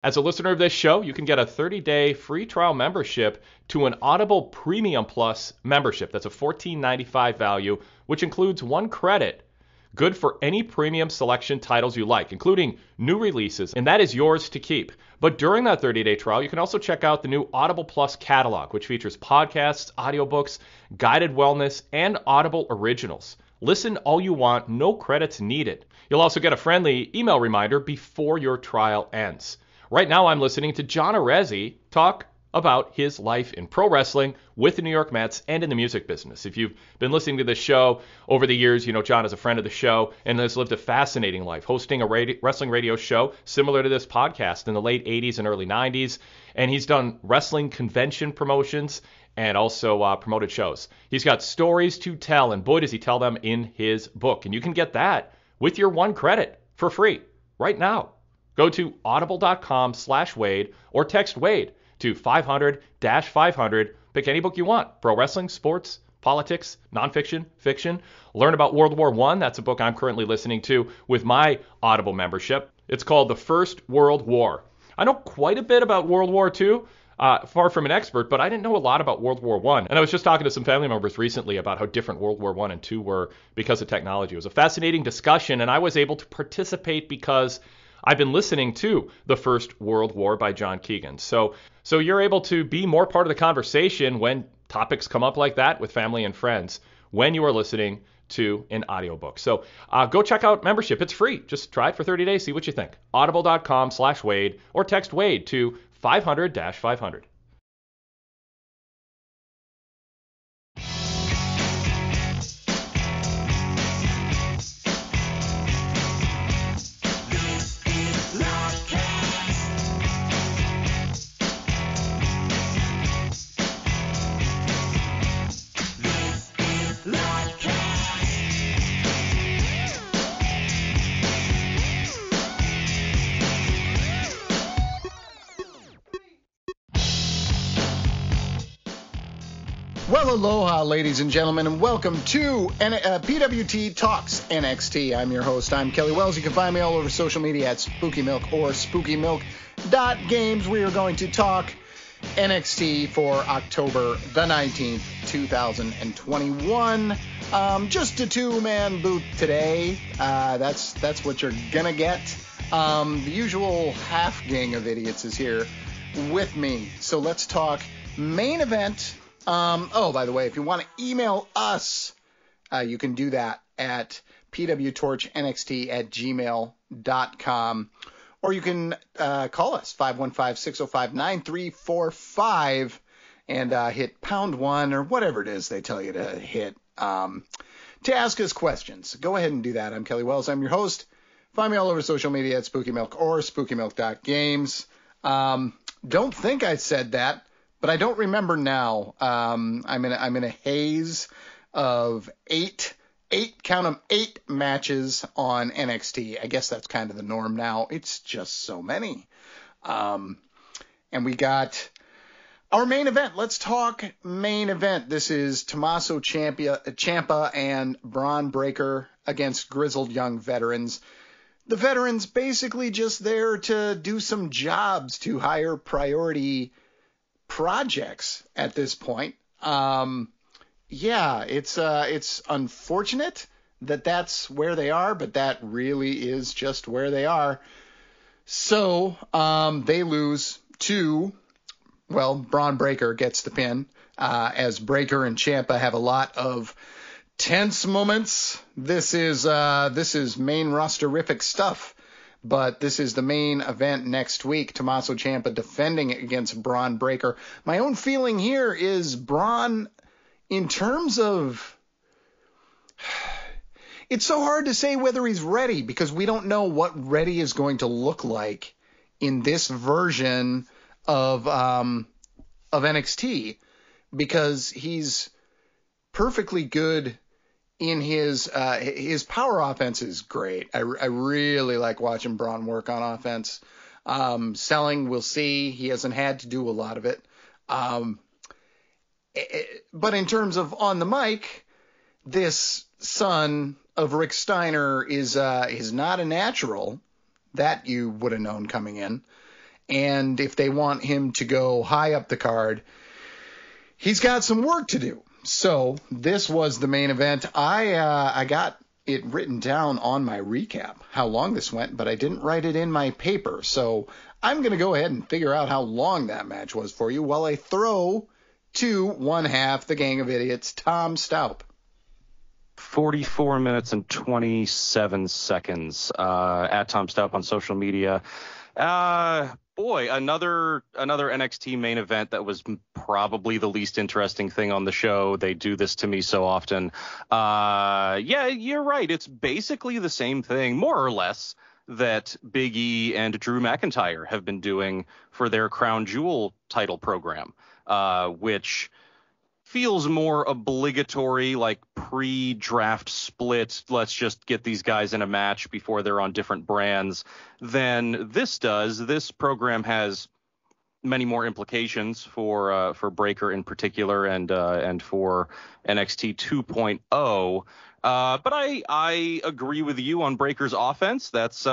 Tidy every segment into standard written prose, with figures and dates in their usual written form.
As a listener of this show, you can get a 30-day free trial membership to an Audible Premium Plus membership. That's a $14.95 value, which includes 1 credit, good for any premium selection titles you like, including new releases, and that is yours to keep. But during that 30-day trial, you can also check out the new Audible Plus catalog, which features podcasts, audiobooks, guided wellness, and Audible originals. Listen all you want, no credits needed. You'll also get a friendly email reminder before your trial ends. Right now, I'm listening to John Arezzi talk about his life in pro wrestling with the New York Mets and in the music business. If you've been listening to this show over the years, you know John is a friend of the show and has lived a fascinating life, hosting a wrestling radio show similar to this podcast in the late 80s and early 90s. And he's done wrestling convention promotions and also promoted shows. He's got stories to tell, and boy, does he tell them in his book. And you can get that with your 1 credit for free right now. Go to audible.com/Wade or text Wade to 500-500. Pick any book you want. Pro wrestling, sports, politics, nonfiction, fiction. Learn about World War I. That's a book I'm currently listening to with my Audible membership. It's called The First World War. I know quite a bit about World War II. Far from an expert, but I didn't know a lot about World War I. And I was just talking to some family members recently about how different World War I and II were because of technology. It was a fascinating discussion, and I was able to participate because I've been listening to The First World War by John Keegan. So you're able to be more part of the conversation when topics come up like that with family and friends when you are listening to an audiobook. So go check out membership. It's free. Just try it for 30 days. See what you think. Audible.com/Wade or text Wade to 500-500. Well, aloha, ladies and gentlemen, and welcome to PWT Talks NXT. I'm your host. I'm Kelly Wells. You can find me all over social media at Spooky Milk or SpookyMilk.games. We are going to talk NXT for October the 19th, 2021. Just a 2-man booth today. That's what you're gonna get. The usual half gang of idiots is here with me. So let's talk main event. By the way, if you want to email us, you can do that at pwtorchnxt@gmail.com, or you can call us 515-605-9345 and hit #1 or whatever it is they tell you to hit to ask us questions. Go ahead and do that. I'm Kelly Wells. I'm your host. Find me all over social media at Spooky Milk or SpookyMilk.games. Don't think I said that, but I don't remember now. I'm in a haze of eight matches on NXT. I guess that's kind of the norm now. It's just so many. And we got our main event. Let's talk main event. This is Tommaso Ciampa and Braun Breaker against grizzled young veterans. The veterans basically just there to do some jobs to higher priority projects at this point. It's unfortunate that that's where they are, but that really is just where they are. So they lose to, Braun Breaker gets the pin, as Breaker and Ciampa have a lot of tense moments. This is main rosterific stuff. But this is the main event next week. Tommaso Ciampa defending against Braun Breaker. My own feeling here is Braun, in terms of... It's so hard to say whether he's ready because we don't know what ready is going to look like in this version of NXT, because he's perfectly good in his power offense is great. I really like watching Braun work on offense. Selling, we'll see. He hasn't had to do a lot of it. But in terms of on the mic, this son of Rick Steiner is not a natural. That you would have known coming in. And if they want him to go high up the card, he's got some work to do. So this was the main event. I got it written down on my recap how long this went, but I didn't write it in my paper. So I'm going to go ahead and figure out how long that match was for you while I throw to one half the gang of idiots, Tom Staup. 44 minutes and 27 seconds at Tom Staup on social media. Boy, another NXT main event that was probably the least interesting thing on the show. They do this to me so often. Yeah, you're right. It's basically the same thing, more or less, that Big E and Drew McIntyre have been doing for their Crown Jewel title program, which feels more obligatory, like pre-draft split. Let's just get these guys in a match before they're on different brands than this does. This program has many more implications for Breakker in particular and for NXT 2.0. But I agree with you on Breakker's offense. That's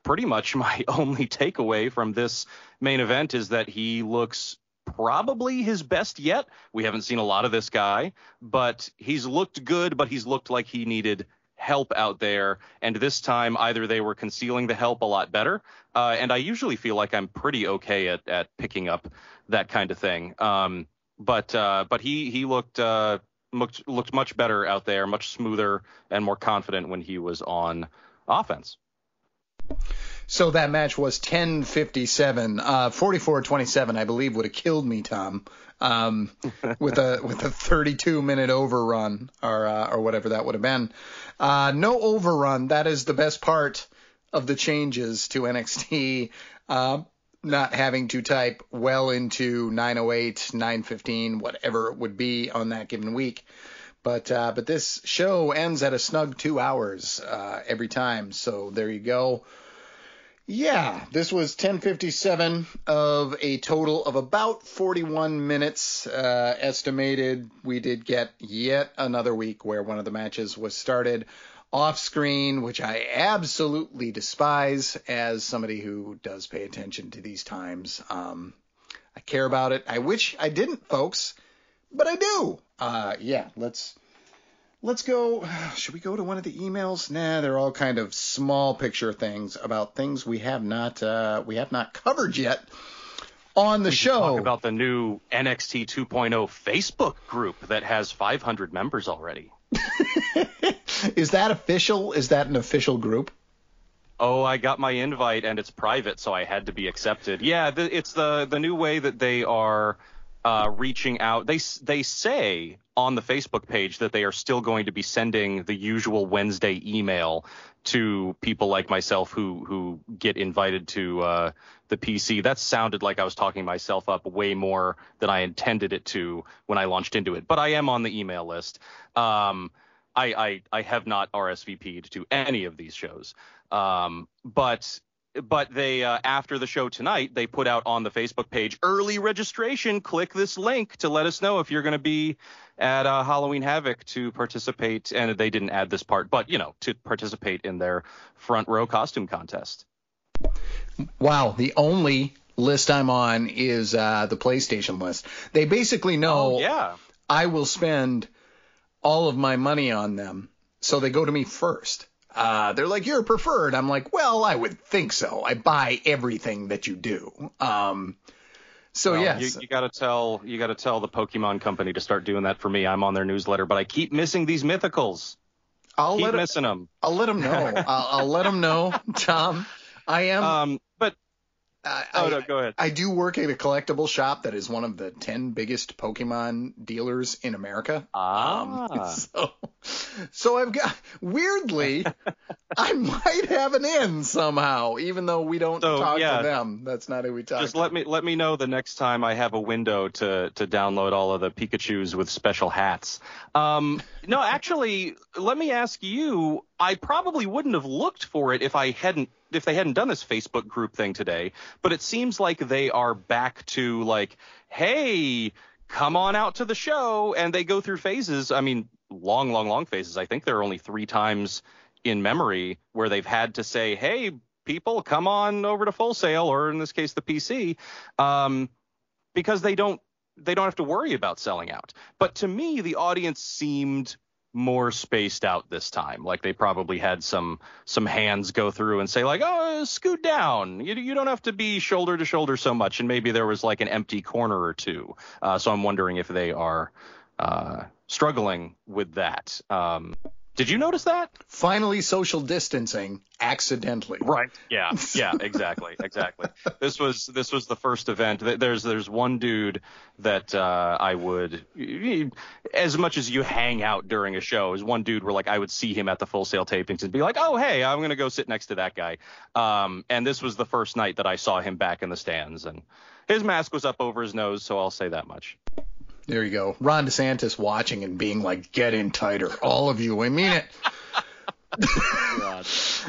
pretty much my only takeaway from this main event is that he looks probably his best yet. We haven't seen a lot of this guy, but he's looked good, but he's looked like he needed help out there. And this time, either they were concealing the help a lot better. And I usually feel like I'm pretty okay at picking up that kind of thing. But he looked much better out there, much smoother and more confident when he was on offense. So that match was 10:57, 44-27, I believe, would have killed me, Tom, with a 32-minute overrun or whatever that would have been. No overrun. That is the best part of the changes to NXT. Not having to type well into 9:08, 9:15, whatever it would be on that given week. But this show ends at a snug 2 hours every time. So there you go. Yeah, this was 10:57 of a total of about 41 minutes estimated. We did get yet another week where one of the matches was started off screen, which I absolutely despise as somebody who does pay attention to these times. I care about it. I wish I didn't, folks, but I do. Yeah, Let's go. Should we go to one of the emails? Nah, they're all kind of small picture things about things we have not covered yet on the show. Talk about the new NXT 2.0 Facebook group that has 500 members already. Is that official? Is that an official group? Oh, I got my invite and it's private, so I had to be accepted. Yeah, it's the new way that they are reaching out. They say on the Facebook page that they are still going to be sending the usual Wednesday email to people like myself who get invited to the PC. That sounded like I was talking myself up way more than I intended it to when I launched into it. But I am on the email list. I have not RSVP'd to any of these shows. But they, after the show tonight, they put out on the Facebook page, early registration. Click this link to let us know if you're going to be at Halloween Havoc to participate. And they didn't add this part, but, to participate in their front row costume contest. Wow. The only list I'm on is the PlayStation list. They basically know I will spend all of my money on them. So they go to me first. They're like, you're preferred. I'm like, well, I would think so. I buy everything that you do. Yes. You gotta tell the Pokemon company to start doing that for me. I'm on their newsletter, but I keep missing these mythicals. I'll let them know. I'll let them know, Tom. I am. Go ahead. I do work at a collectible shop that is one of the 10 biggest Pokemon dealers in America. So I've got, weirdly, I might have an in somehow, even though we don't talk to them. That's not who we talk to. Just let me know the next time I have a window to download all of the Pikachus with special hats. No, actually, let me ask you, I probably wouldn't have looked for it if they hadn't done this Facebook group thing today, but it seems like they are back to like, hey, come on out to the show, and they go through phases. I mean, long phases. I think there are only 3 times in memory where they've had to say, hey, people, come on over to Full Sail, or in this case, the PC, because they don't have to worry about selling out. But to me, the audience seemed more spaced out this time. Like they probably had some hands go through and say like, oh, scoot down. You don't have to be shoulder to shoulder so much. And maybe there was like an empty corner or two. So I'm wondering if they are struggling with that. Did you notice that? Finally, social distancing accidentally. Right. Yeah. Exactly. This was the first event. There's one dude that I would, as much as you hang out during a show, is one dude where like I would see him at the Full Sail tapings and be like, oh hey, I'm gonna go sit next to that guy. And this was the first night that I saw him back in the stands, and his mask was up over his nose, so I'll say that much. There you go. Ron DeSantis watching and being like, get in tighter. All of you. I mean it. Let's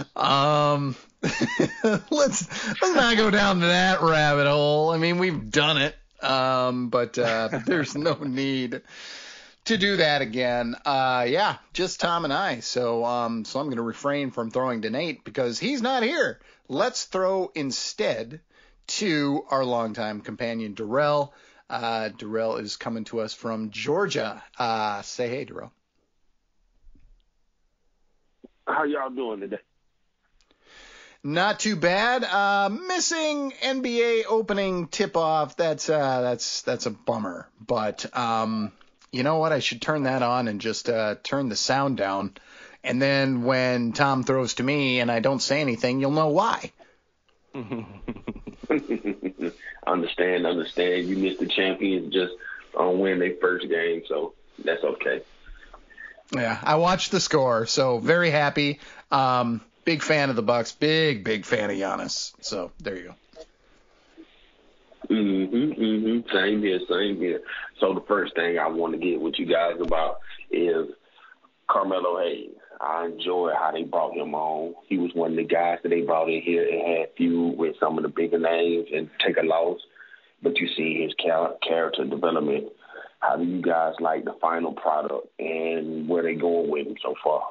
not go down to that rabbit hole. I mean, we've done it. But there's no need to do that again. Yeah, just Tom and I. So I'm going to refrain from throwing to Nate because he's not here. Let's throw instead to our longtime companion, Darrell. Darrell is coming to us from Georgia. Say hey, Darrell. How y'all doing today? Not too bad. Missing NBA opening tip-off. That's a bummer. But you know what? I should turn that on and just turn the sound down. And then when Tom throws to me and I don't say anything, you'll know why. Understand. You missed the champions just on win their first game, so that's okay. Yeah, I watched the score, so very happy. Big fan of the Bucks. Big fan of Giannis. So there you go. Same here. So the first thing I want to get with you guys about is Carmelo Hayes. I enjoy how they brought him on. He was one of the guys that they brought in here and had feud with some of the bigger names and take a loss. But you see his character development. How do you guys like the final product and where they going with him so far?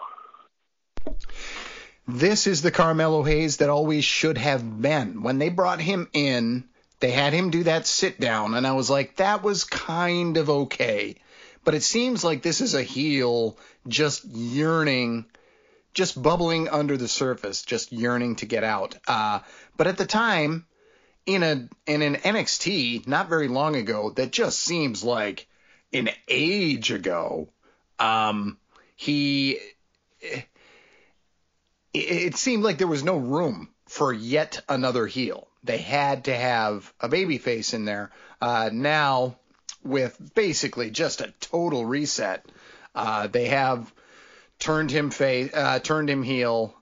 This is the Carmelo Hayes that always should have been. When they brought him in, they had him do that sit down, and I was like, that was kind of okay. But it seems like this is a heel just yearning, just bubbling under the surface, just yearning to get out. But at the time, in an NXT not very long ago, that just seems like an age ago, it seemed like there was no room for yet another heel. They had to have a babyface in there. Now, with basically just a total reset, they have turned him heel,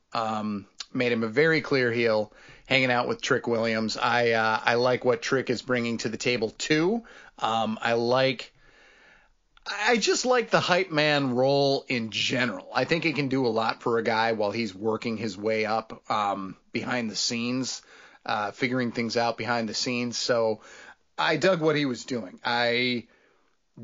made him a very clear heel, hanging out with Trick Williams. I like what Trick is bringing to the table too. I just like the hype man role in general. I think it can do a lot for a guy while he's working his way up behind the scenes, figuring things out behind the scenes. So I dug what he was doing. I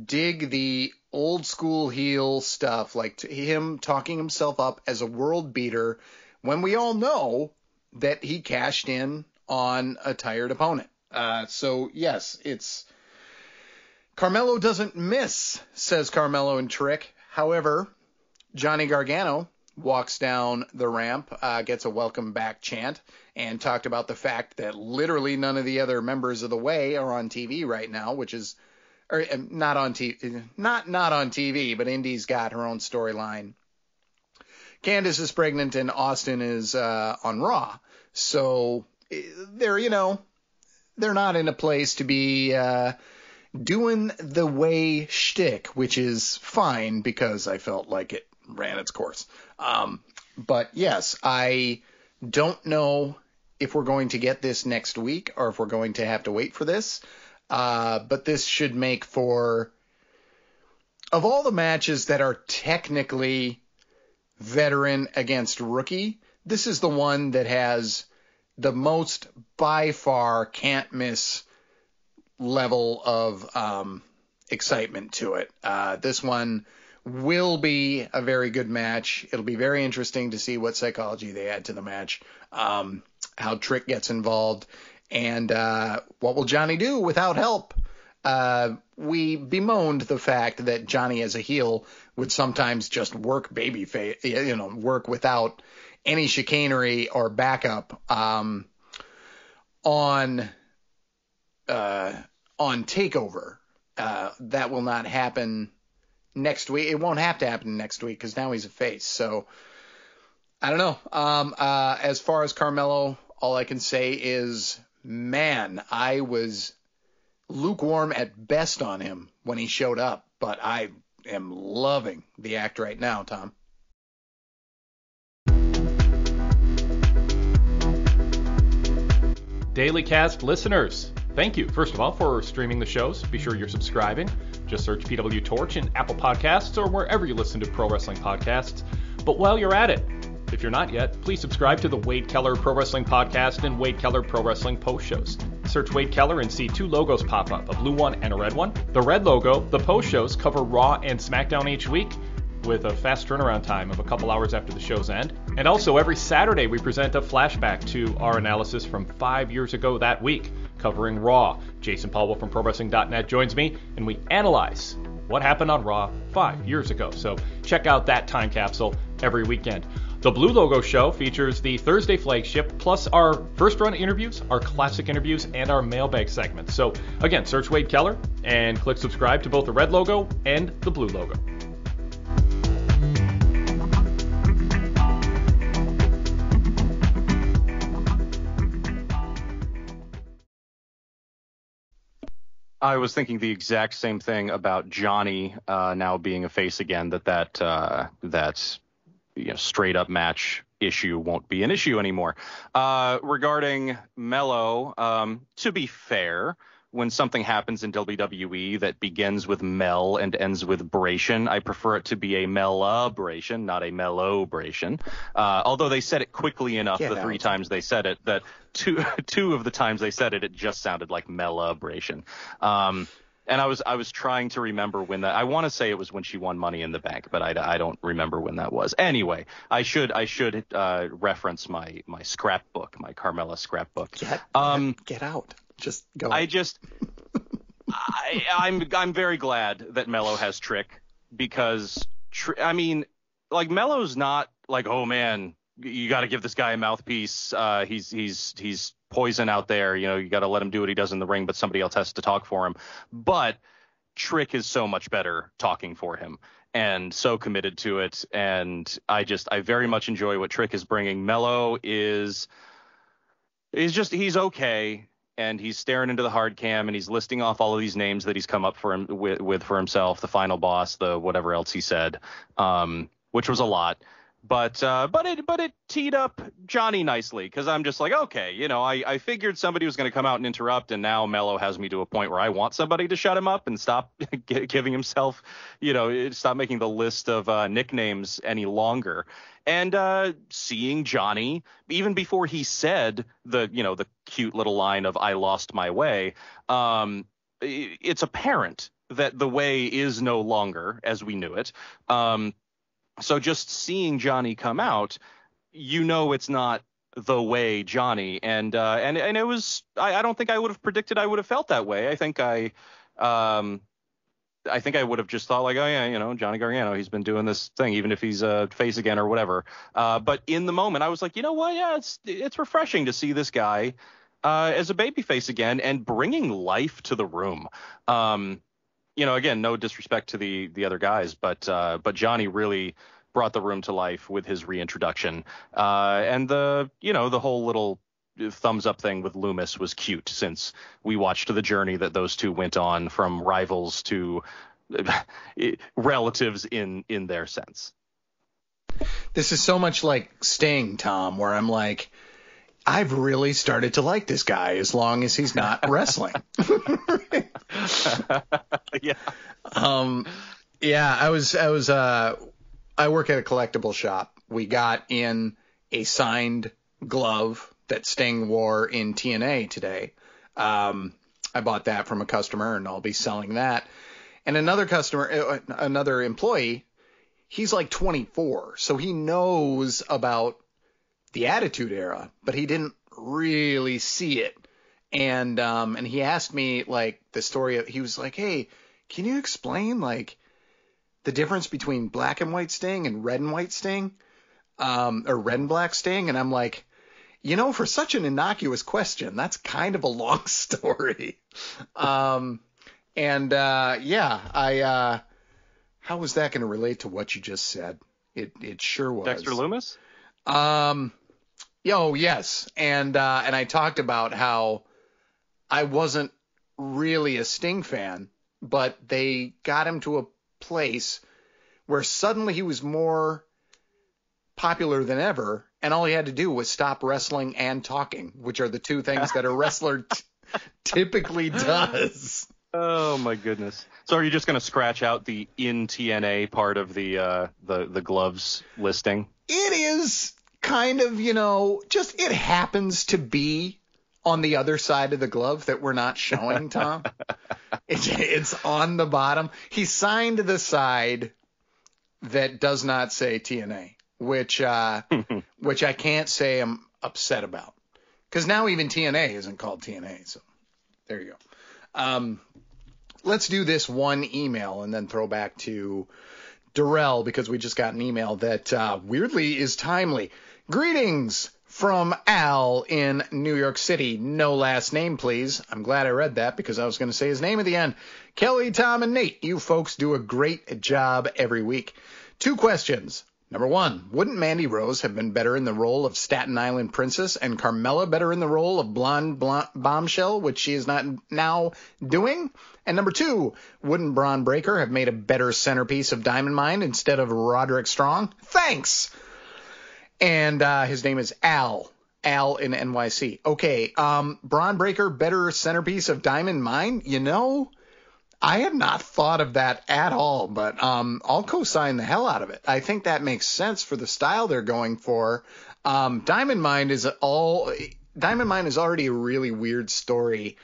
dig the old school heel stuff, like him talking himself up as a world beater when we all know that he cashed in on a tired opponent. So yes, it's Carmelo doesn't miss, says Carmelo and Trick. However, Johnny Gargano walks down the ramp, gets a welcome back chant, and talked about the fact that literally none of the other members of the Way are on TV right now, which is not on TV, not on TV, but Indy's got her own storyline. Candice is pregnant and Austin is on Raw, so they're not in a place to be doing the Way shtick, which is fine because I felt like it ran its course. But yes, I don't know if we're going to get this next week or if we're going to have to wait for this. But this should make for, of all the matches that are technically veteran against rookie, this is the one that has the most by far can't miss level of excitement to it. This one will be a very good match. It'll be very interesting to see what psychology they add to the match. how Trick gets involved, and what will Johnny do without help? We bemoaned the fact that Johnny as a heel would sometimes just work babyface, work without any chicanery or backup on TakeOver. That will not happen next week. It won't have to happen next week because now he's a face. So I don't know. As far as Carmelo, all I can say is, man, I was lukewarm at best on him when he showed up, but I am loving the act right now, Tom. Daily Cast listeners, thank you, first of all, for streaming the shows. Be sure you're subscribing. Just search PW Torch in Apple Podcasts or wherever you listen to pro wrestling podcasts. But while you're at it, if you're not yet, please subscribe to the Wade Keller Pro Wrestling Podcast and Wade Keller Pro Wrestling Post Shows. Search Wade Keller and see two logos pop up, a blue one and a red one. The red logo, the post shows, cover Raw and SmackDown each week with a fast turnaround time of a couple hours after the show's end. And also every Saturday we present a flashback to our analysis from 5 years ago that week, covering Raw. Jason Paulwell from ProWrestling.net joins me, and we analyze what happened on Raw 5 years ago. So check out that time capsule every weekend. The Blue Logo Show features the Thursday flagship, plus our first run interviews, our classic interviews, and our mailbag segments. So again, search Wade Keller and click subscribe to both the red logo and the blue logo. I was thinking the exact same thing about Johnny now being a face again, that straight up match issue won't be an issue anymore. Regarding Mello, to be fair, when something happens in WWE that begins with Mel and ends with Bration, I prefer it to be a Melabration, not a Mellobration. Although they said it quickly enough three times they said it that two of the times they said it, it just sounded like Melabration. And I was trying to remember when that. I want to say it was when she won Money in the Bank, but I don't remember when that was. Anyway, I should reference my scrapbook, my Carmella scrapbook. Get out. Just go. I'm very glad that Mello has Trick, because Mello's not like, oh man, you got to give this guy a mouthpiece. He's poison out there. You got to let him do what he does in the ring, but somebody else has to talk for him. But Trick is so much better talking for him and so committed to it. And I very much enjoy what Trick is bringing. Mello he's okay. And he's staring into the hard cam and he's listing off all of these names that he's come up for himself, the final boss, the whatever else he said, which was a lot. But it teed up Johnny nicely, because I'm just like, okay, I figured somebody was going to come out and interrupt, and now Mello has me to a point where I want somebody to shut him up and stop giving himself, stop making the list of nicknames any longer. And seeing Johnny, even before he said the cute little line of "I lost my way," it's apparent that the way is no longer as we knew it. So just seeing Johnny come out, it's not the way Johnny, and it was. I don't think I would have predicted I would have felt that way. I think I would have just thought like, oh yeah, Johnny Gargano, he's been doing this thing, even if he's a face again or whatever. But in the moment, I was like, you know what? Yeah, it's refreshing to see this guy as a babyface again and bringing life to the room. Again, no disrespect to the other guys, but Johnny really brought the room to life with his reintroduction. And the whole little thumbs up thing with Loomis was cute, since we watched the journey that those two went on from rivals to relatives in their sense. This is so much like Sting, Tom, where I'm like, I've really started to like this guy as long as he's not wrestling. Yeah. I work at a collectible shop. We got in a signed glove that Sting wore in TNA today. I bought that from a customer, and I'll be selling that. And another employee, he's like 24, so he knows about the Attitude Era, but he didn't really see it. And he asked me, like, the story. He was like, hey, can you explain, like, the difference between black and white Sting and red and white Sting? Or red and black Sting? And I'm like, for such an innocuous question, that's kind of a long story. How was that going to relate to what you just said? It sure was. Dexter Lumis? Yes. And I talked about how I wasn't really a Sting fan, but they got him to a place where suddenly he was more popular than ever, and all he had to do was stop wrestling and talking, which are the two things that a wrestler typically does. Oh my goodness! So are you just going to scratch out the in TNA part of the gloves listing? It is kind of, just it happens to be on the other side of the glove that we're not showing, Tom. It's on the bottom. He signed the side that does not say TNA, which I can't say I'm upset about, because now even TNA isn't called TNA. So there you go. Let's do this one email and then throw back to Darrell, because we just got an email that weirdly is timely. Greetings from Al in New York City. No last name, please. I'm glad I read that, because I was going to say his name at the end. Kelly, Tom, and Nate, you folks do a great job every week. 2 questions. Number 1, wouldn't Mandy Rose have been better in the role of Staten Island Princess, and Carmella better in the role of Blonde Bombshell, which she is not now doing? And number 2, wouldn't Braun Breaker have made a better centerpiece of Diamond Mine instead of Roderick Strong? Thanks! And his name is Al in NYC. Okay, Braun Breaker, better centerpiece of Diamond Mine? I had not thought of that at all, but I'll co-sign the hell out of it. I think that makes sense for the style they're going for. Diamond Mine is already a really weird story,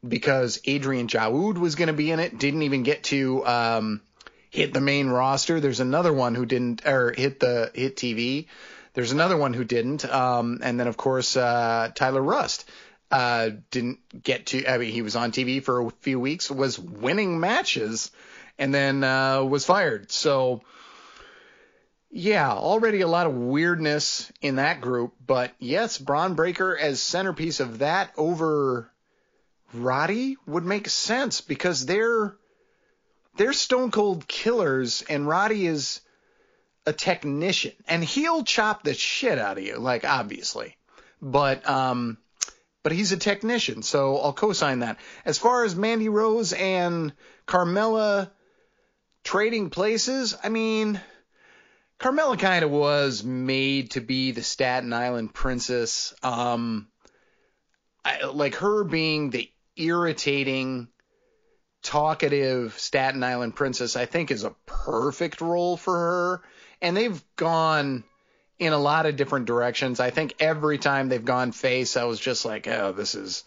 because Adrian Jaoud was going to be in it, didn't even get to hit the main roster. There's another one who didn't, or hit TV. There's another one who didn't, and then of course Tyler Rust. Didn't get to, he was on TV for a few weeks, was winning matches, and then was fired. So, yeah, already a lot of weirdness in that group. But yes, Braun Breaker as centerpiece of that over Roddy would make sense, because they're stone cold killers, and Roddy is a technician, and he'll chop the shit out of you, like, obviously. But he's a technician, so I'll co-sign that. As far as Mandy Rose and Carmella trading places, I mean, Carmella kind of was made to be the Staten Island Princess. Like her being the irritating, talkative Staten Island Princess, I think is a perfect role for her. And they've gone in a lot of different directions. I think every time they've gone face, I was just like, oh, this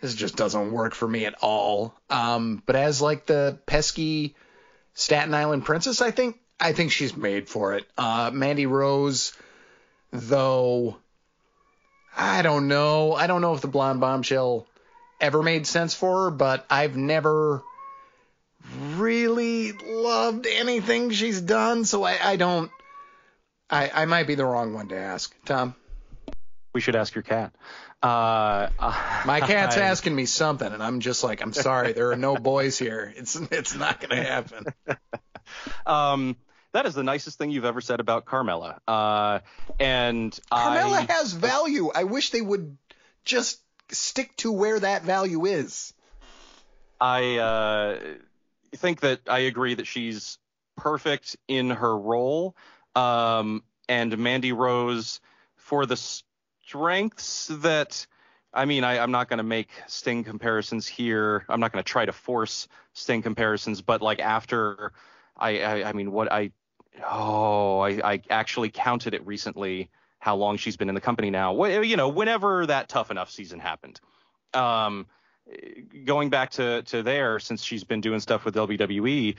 just doesn't work for me at all. But as like the pesky Staten Island Princess, I think she's made for it. Mandy Rose, though, I don't know. I don't know if the Blonde Bombshell ever made sense for her, but I've never really loved anything she's done, so I might be the wrong one to ask. Tom? We should ask your cat. My cat's asking me something, and I'm just like, I'm sorry, there are no boys here. It's not going to happen. That is the nicest thing you've ever said about Carmella. And Carmella has value. I wish they would just stick to where that value is. I think that I agree that she's perfect in her role. And Mandy Rose, for the strengths that, I'm not going to make Sting comparisons here. I'm not going to try to force Sting comparisons, but like after I actually counted it recently, how long she's been in the company now. Whenever that Tough Enough season happened. Going back to there, since she's been doing stuff with WWE,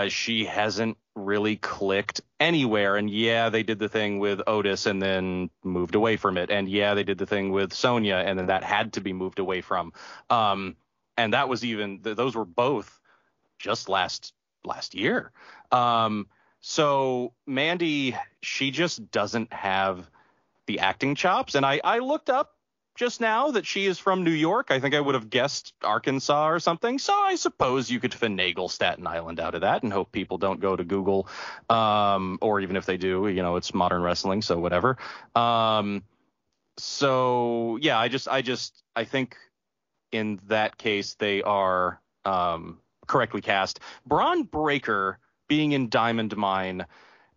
she hasn't really clicked anywhere. And yeah, they did the thing with Otis and then moved away from it. And yeah, they did the thing with Sonya and then that had to be moved away from. And that was even those were both just last year. So Mandy, she just doesn't have the acting chops. And I looked up just now that she is from New York. I think I would have guessed Arkansas or something. So I suppose you could finagle Staten Island out of that and hope people don't go to Google. Or even if they do, it's modern wrestling. So whatever. So yeah, I think in that case, they are correctly cast. Braun Breaker being in Diamond Mine.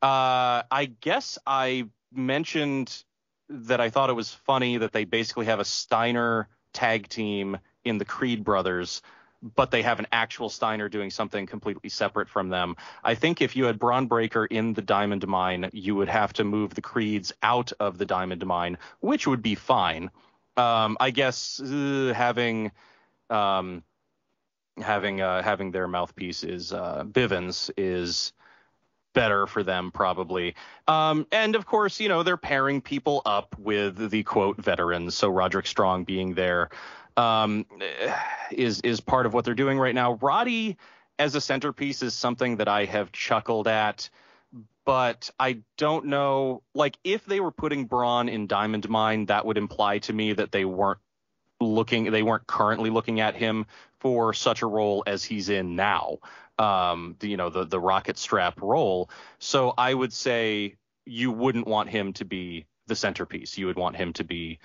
I guess I mentioned that I thought it was funny that they basically have a Steiner tag team in the Creed brothers, but they have an actual Steiner doing something completely separate from them. I think if you had Braun Breaker in the Diamond Mine, you would have to move the Creeds out of the Diamond Mine, which would be fine. I guess having their mouthpiece is Bivens is better for them probably. And of course, they're pairing people up with the quote veterans. So Roderick Strong being there is part of what they're doing right now. Roddy as a centerpiece is something that I have chuckled at, but I don't know, like if they were putting Braun in Diamond Mine, that would imply to me that they weren't currently looking at him for such a role as he's in now. The rocket strap role. So I would say you wouldn't want him to be the centerpiece. You would want him to be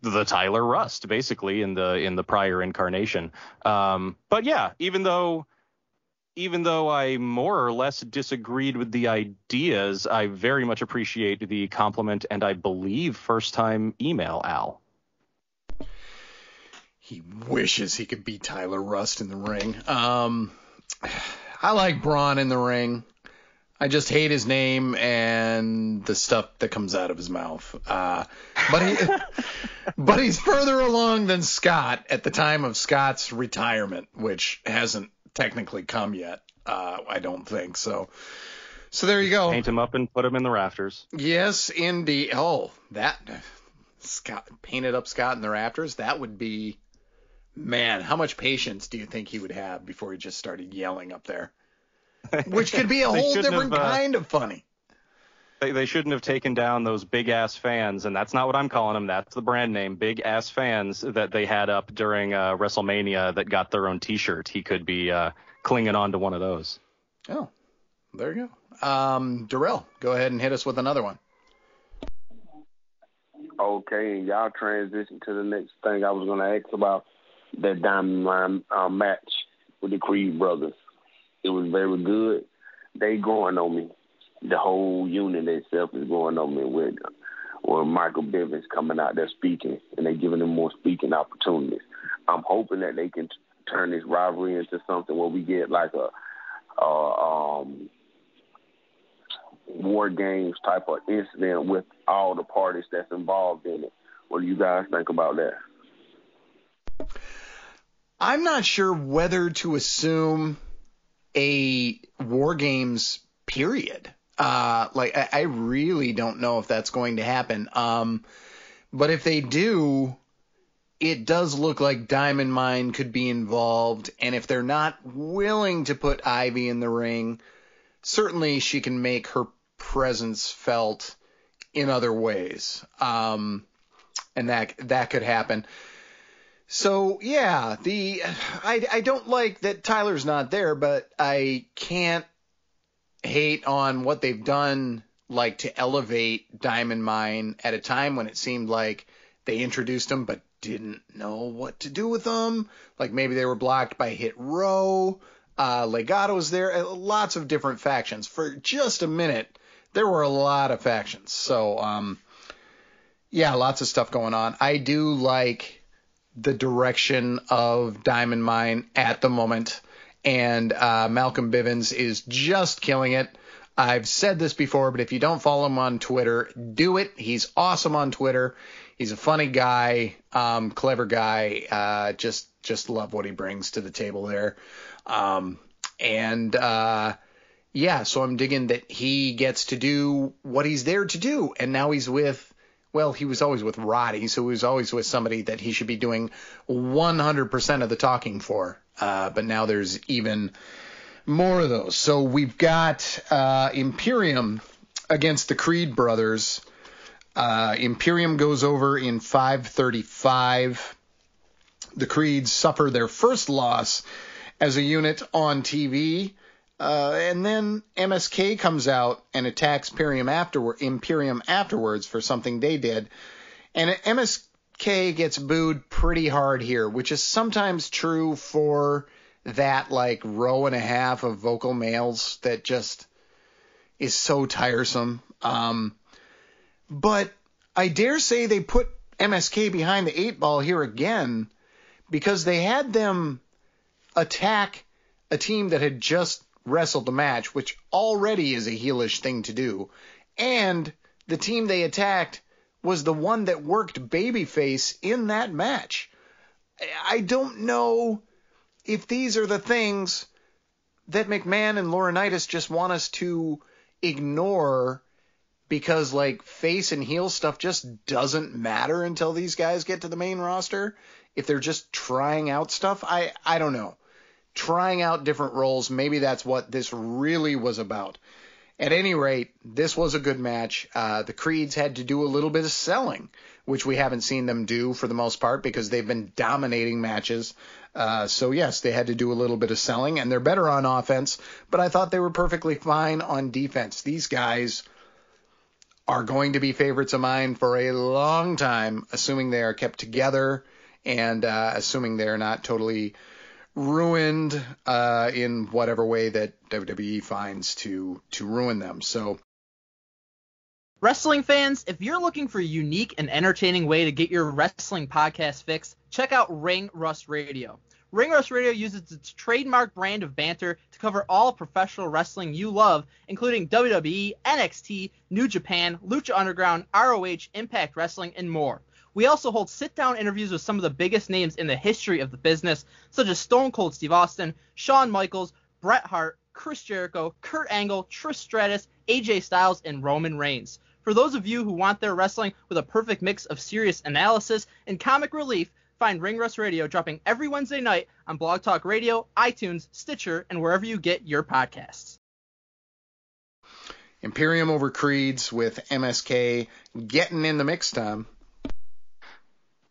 the Tyler Rust, basically, in the prior incarnation. But yeah, even though I more or less disagreed with the ideas, I very much appreciate the compliment and I believe first time email, Al. He wishes he could beat Tyler Rust in the ring. I like Braun in the ring. I just hate his name and the stuff that comes out of his mouth. But he's further along than Scott at the time of Scott's retirement, which hasn't technically come yet. I don't think so. So there you go. Paint him up and put him in the rafters. Yes, indeed. Oh, that Scott painted up Scott in the rafters. That would be. Man, how much patience do you think he would have before he just started yelling up there? Which could be a whole different kind of funny. They shouldn't have taken down those big-ass fans, and that's not what I'm calling them. That's the brand name, big-ass fans that they had up during WrestleMania that got their own T-shirt. He could be clinging on to one of those. Oh, there you go. Darrell, go ahead and hit us with another one. Okay, and y'all transition to the next thing I was going to ask about. That Diamond Mine match with the Creed brothers. It was very good. They going on me. The whole unit itself is going on me with Michael Bivens coming out there speaking, and they giving them more speaking opportunities. I'm hoping that they can turn this rivalry into something where we get like a War Games type of incident with all the parties that's involved in it. What do you guys think about that? I'm not sure whether to assume a War Games period. I really don't know if that's going to happen. But if they do, it does look like Diamond Mine could be involved. And if they're not willing to put Ivy in the ring, certainly she can make her presence felt in other ways. And that could happen. So, yeah, I don't like that Tyler's not there, but I can't hate on what they've done, like to elevate Diamond Mine at a time when it seemed like they introduced him but didn't know what to do with them. Like maybe they were blocked by Hit Row. Legado was there. Lots of different factions. For just a minute, there were a lot of factions. So, yeah, lots of stuff going on. I do like the direction of Diamond Mine at the moment, and Malcolm Bivens is just killing it. I've said this before, but if you don't follow him on Twitter, do it. He's awesome on Twitter. He's a funny guy, clever guy. Just love what he brings to the table there. yeah, so I'm digging that he gets to do what he's there to do. And now he's with, well, he was always with Roddy, so he was always with somebody that he should be doing 100% of the talking for. But now there's even more of those. So we've got Imperium against the Creed brothers. Imperium goes over in 5:35. The Creeds suffer their first loss as a unit on TV. And then MSK comes out and attacks Imperium afterwards for something they did. And MSK gets booed pretty hard here, which is sometimes true for that like row and a half of vocal males that just is so tiresome. But I dare say they put MSK behind the 8 ball here again because they had them attack a team that had just wrestled a match, which already is a heelish thing to do. And the team they attacked was the one that worked babyface in that match. I don't know if these are the things that McMahon and Laurinaitis just want us to ignore because like face and heel stuff just doesn't matter until these guys get to the main roster. If they're just trying out stuff, I don't know. Trying out different roles, maybe that's what this really was about. At any rate, this was a good match. The Creeds had to do a little bit of selling, which we haven't seen them do for the most part because they've been dominating matches. So yes, they had to do a little bit of selling, and they're better on offense, but I thought they were perfectly fine on defense. These guys are going to be favorites of mine for a long time, assuming they are kept together and assuming they're not totally ruined in whatever way that WWE finds to ruin them. So, wrestling fans, if you're looking for a unique and entertaining way to get your wrestling podcast fix, check out Ring Rust Radio. Ring Rust Radio uses its trademark brand of banter to cover all professional wrestling you love, including WWE, NXT, New Japan, Lucha Underground, ROH, Impact Wrestling, and more. We also hold sit-down interviews with some of the biggest names in the history of the business, such as Stone Cold Steve Austin, Shawn Michaels, Bret Hart, Chris Jericho, Kurt Angle, Trish Stratus, AJ Styles, and Roman Reigns. For those of you who want their wrestling with a perfect mix of serious analysis and comic relief, find Ring Rust Radio dropping every Wednesday night on Blog Talk Radio, iTunes, Stitcher, and wherever you get your podcasts. Imperium over Creeds with MSK getting in the mix, Tom.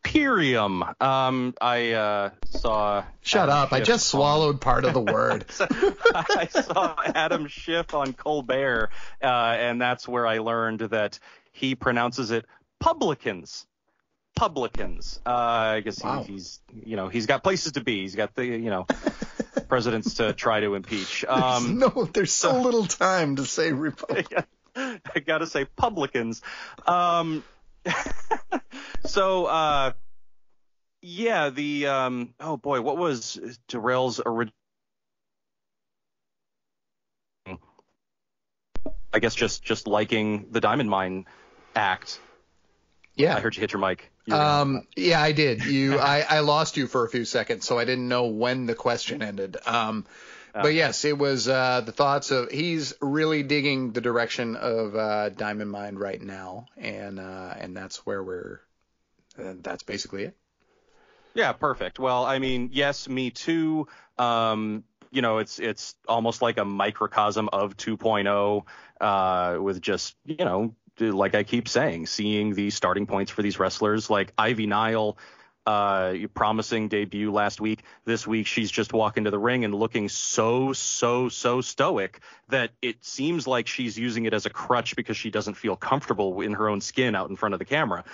Imperium. I saw. Shut up! I just swallowed part of the word. I saw Adam Schiff on Colbert, and that's where I learned that he pronounces it publicans. Publicans. I guess he's he's got places to be. He's got the presidents to try to impeach. There's so little time to say Republican. I gotta say publicans. So, oh boy, what was Darrell's original? I guess just liking the Diamond Mine act. Yeah. I heard you hit your mic. Yeah, I did. I lost you for a few seconds, so I didn't know when the question ended. But yes, it was the thoughts of he's really digging the direction of Diamond Mine right now, and that's where that's basically it. Yeah, perfect. Well, I mean, yes, me too. It's almost like a microcosm of 2.0 with just, like I keep saying, seeing the starting points for these wrestlers like Ivy Nile, promising debut last week. This week, she's just walking to the ring and looking so stoic that it seems like she's using it as a crutch because she doesn't feel comfortable in her own skin out in front of the camera.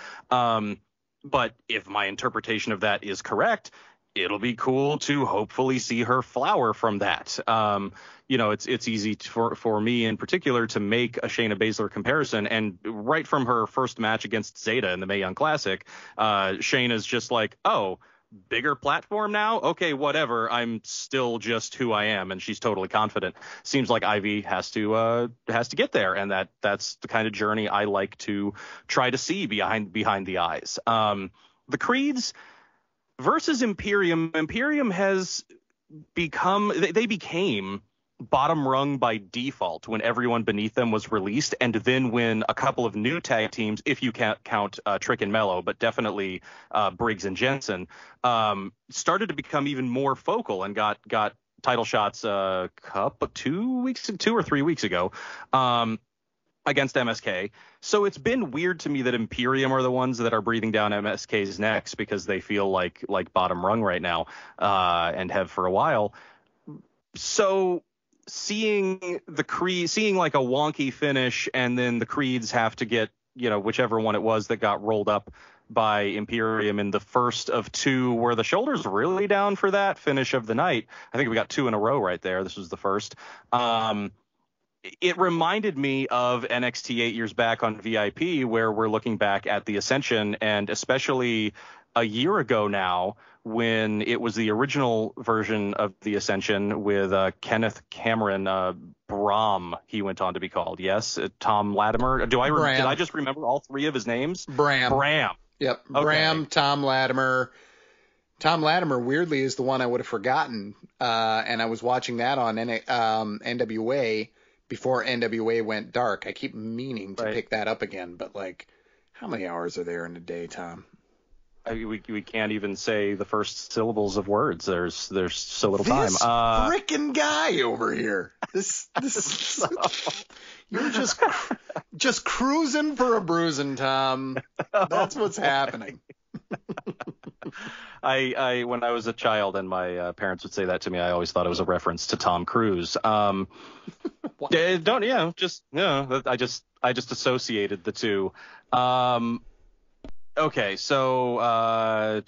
But if my interpretation of that is correct, it'll be cool to hopefully see her flower from that. It's easy for me in particular to make a Shayna Baszler comparison. And right from her first match against Zeta in the Mae Young Classic, Shayna's just like, oh, bigger platform now? Okay, whatever. I'm still just who I am. And she's totally confident. Seems like Ivy has to get there. And that's the kind of journey I like to try to see behind the eyes. The Creeds versus Imperium. Imperium has became bottom rung by default when everyone beneath them was released, and then when a couple of new tag teams, if you can't count Trick and Mello, but definitely Briggs and Jensen, started to become even more focal and got title shots 2 or 3 weeks ago against MSK. So it's been weird to me that Imperium are the ones that are breathing down MSK's necks because they feel like bottom rung right now and have for a while. So seeing the Creed, seeing like a wonky finish, and then the Creeds have to get, whichever one it was that got rolled up by Imperium in the first of two, were the shoulders really down for that finish of the night? I think we got two in a row right there. This was the first. It reminded me of NXT 8 years back on VIP, where we're looking back at the Ascension, and especially a year ago now, when it was the original version of the Ascension with Kenneth Cameron Brahm, he went on to be called. Yes, Tom Latimer. Did I just remember all three of his names? Bram. Yep. Okay. Bram, Tom Latimer. Tom Latimer, weirdly, is the one I would have forgotten. And I was watching that on NWA before NWA went dark. I keep meaning to pick that up again, but how many hours are there in a day, Tom? We can't even say the first syllables of words. There's so little time. Frickin' guy over here. This you're just cruising for a bruising, Tom. That's what's happening. I when I was a child and my parents would say that to me, I always thought it was a reference to Tom Cruise. I just associated the two. Okay, so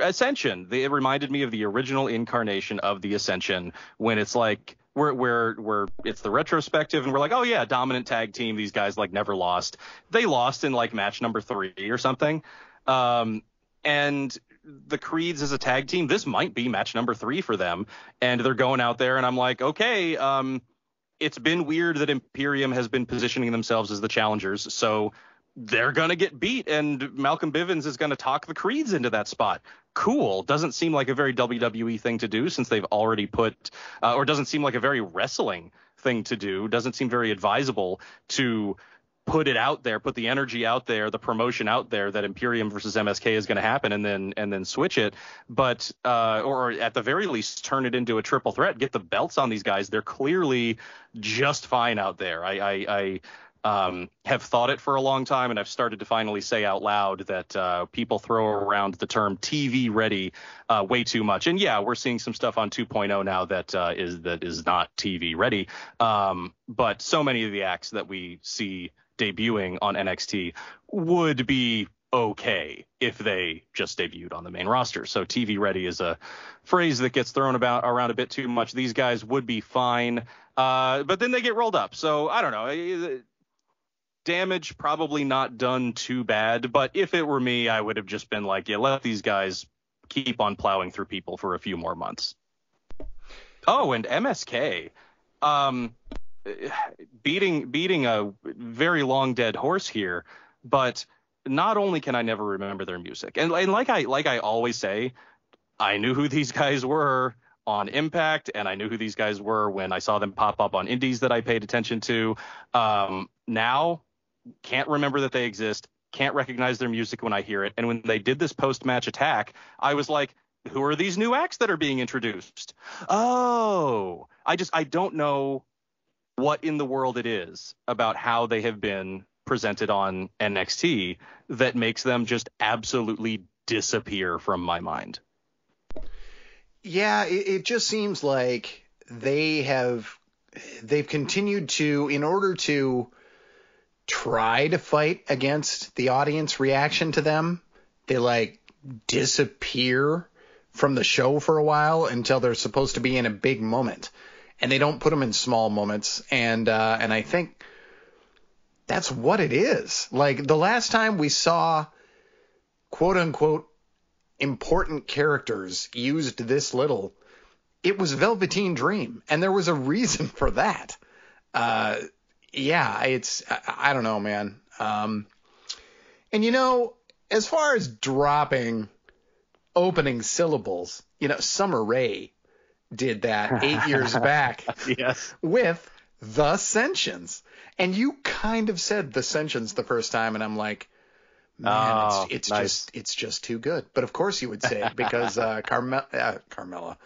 Ascension. It reminded me of the original incarnation of the Ascension, when it's like we're it's the retrospective and we're like, oh yeah, dominant tag team. These guys never lost. They lost in match number 3 or something. And the Creeds as a tag team, this might be match number 3 for them, and they're going out there, and I'm like, okay, it's been weird that Imperium has been positioning themselves as the challengers, so they're going to get beat, and Malcolm Bivens is going to talk the Creeds into that spot. Cool. Doesn't seem like a very WWE thing to do, since they've already put, or doesn't seem like a very wrestling thing to do. Doesn't seem very advisable to put it out there, put the energy out there, the promotion out there that Imperium versus MSK is going to happen, and then switch it. But or at the very least turn it into a triple threat, get the belts on these guys. They're clearly just fine out there. I have thought it for a long time, and I've started to finally say out loud that people throw around the term TV ready way too much. And yeah, we're seeing some stuff on 2.0 now that is not TV ready. But so many of the acts that we see debuting on NXT would be okay if they just debuted on the main roster. So TV ready is a phrase that gets thrown around a bit too much. These guys would be fine, but then they get rolled up. So I don't know. Damage probably not done too bad, but if it were me, I would have just been like, yeah, let these guys keep on plowing through people for a few more months. Oh, and MSK, beating a very long dead horse here, but not only can I never remember their music, and like I always say, I knew who these guys were on Impact, and I knew who these guys were when I saw them pop up on indies that I paid attention to. Now can't remember that they exist, can't recognize their music when I hear it. And when they did this post-match attack, I was like, who are these new acts that are being introduced? Oh, I don't know what in the world it is about how they have been presented on NXT that makes them just absolutely disappear from my mind. Yeah, it just seems like they've continued to, in order to try to fight against the audience reaction to them, they disappear from the show for a while until they're supposed to be in a big moment, and they don't put them in small moments. And I think that's what it is. The last time we saw quote unquote important characters used this little, it was Velveteen Dream, and there was a reason for that. Yeah, I don't know, man. And as far as dropping opening syllables, Summer Rae did that 8 years back Yes. with The Ascensions. And you kind of said The Ascensions the first time, and I'm like, man, it's nice. just too good. But of course you would say it because Carmella.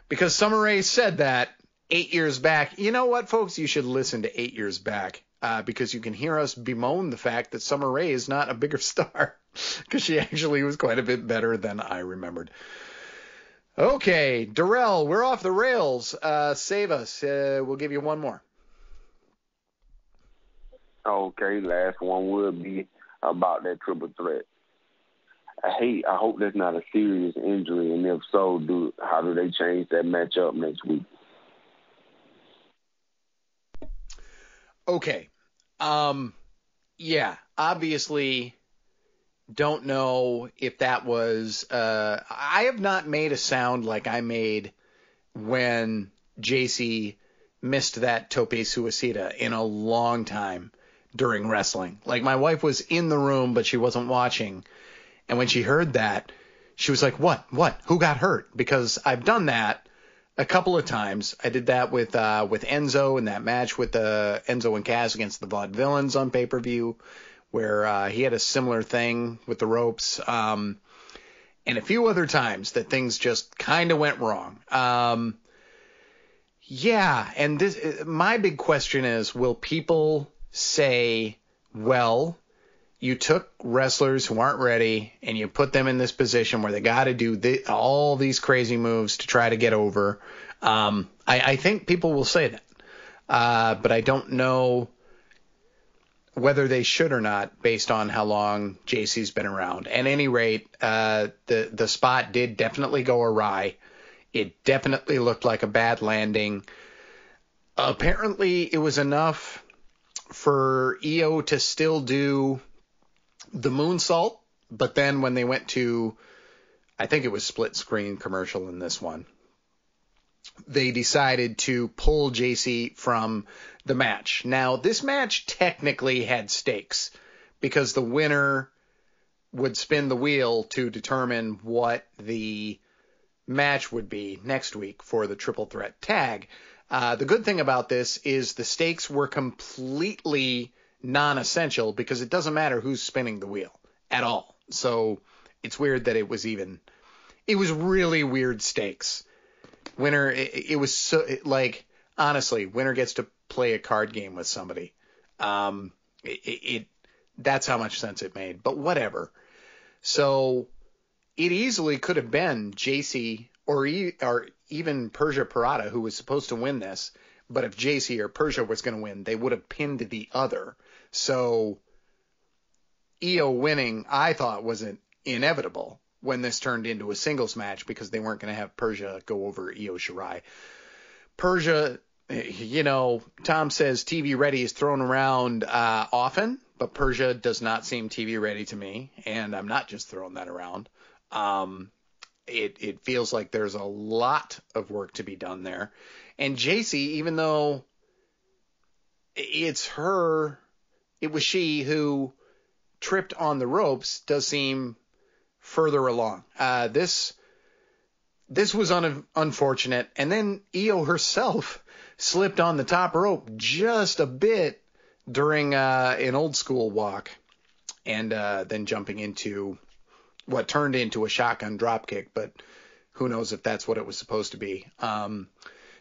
Because Summer Rae said that 8 years back. You know what, folks? You should listen to 8 years back because you can hear us bemoan the fact that Summer Rae is not a bigger star because she actually was quite a bit better than I remembered. Okay, Darrell, we're off the rails. Save us. We'll give you one more. Okay, last one would be about that triple threat. I hope that's not a serious injury, and if so, how do they change that matchup next week? Okay. Yeah, obviously don't know if that was I have not made a sound like I made when JC missed that tope suicida in a long time during wrestling. Like, my wife was in the room, but she wasn't watching. And when she heard that, she was like, what? Who got hurt? Because I've done that a couple of times. I did that with Enzo in that match with Enzo and Cass against the Vaudevillains on pay-per-view, where he had a similar thing with the ropes, and a few other times that things just kind of went wrong. Yeah, and my big question is, will people say, well, you took wrestlers who aren't ready and you put them in this position where they got to do all these crazy moves to try to get over? I think people will say that, but I don't know whether they should or not based on how long JC's been around. At any rate, the spot did definitely go awry. It definitely looked like a bad landing. Apparently, it was enough for EO to still do the moonsault, but then when they went to, I think it was split screen commercial in this one, they decided to pull JC from the match. Now, this match technically had stakes because the winner would spin the wheel to determine what the match would be next week for the triple threat tag. The good thing about this is the stakes were completely non-essential because it doesn't matter who's spinning the wheel at all. So it's weird that it was really weird stakes. Winner, it was so, like, honestly, winner gets to play a card game with somebody. That's how much sense it made, but whatever. So it easily could have been JC or even Persia Parada who was supposed to win this, but if JC or Persia was going to win, they would have pinned the other. So EO winning, I thought, was inevitable when this turned into a singles match because they weren't going to have Persia go over Io Shirai. Persia, Tom says TV ready is thrown around often, but Persia does not seem TV ready to me, and I'm not just throwing that around. It feels like there's a lot of work to be done there. And JC, even though it was she who tripped on the ropes, does seem further along. This was unfortunate. And then Io herself slipped on the top rope just a bit during an old school walk, and then jumping into what turned into a shotgun dropkick, but who knows if that's what it was supposed to be.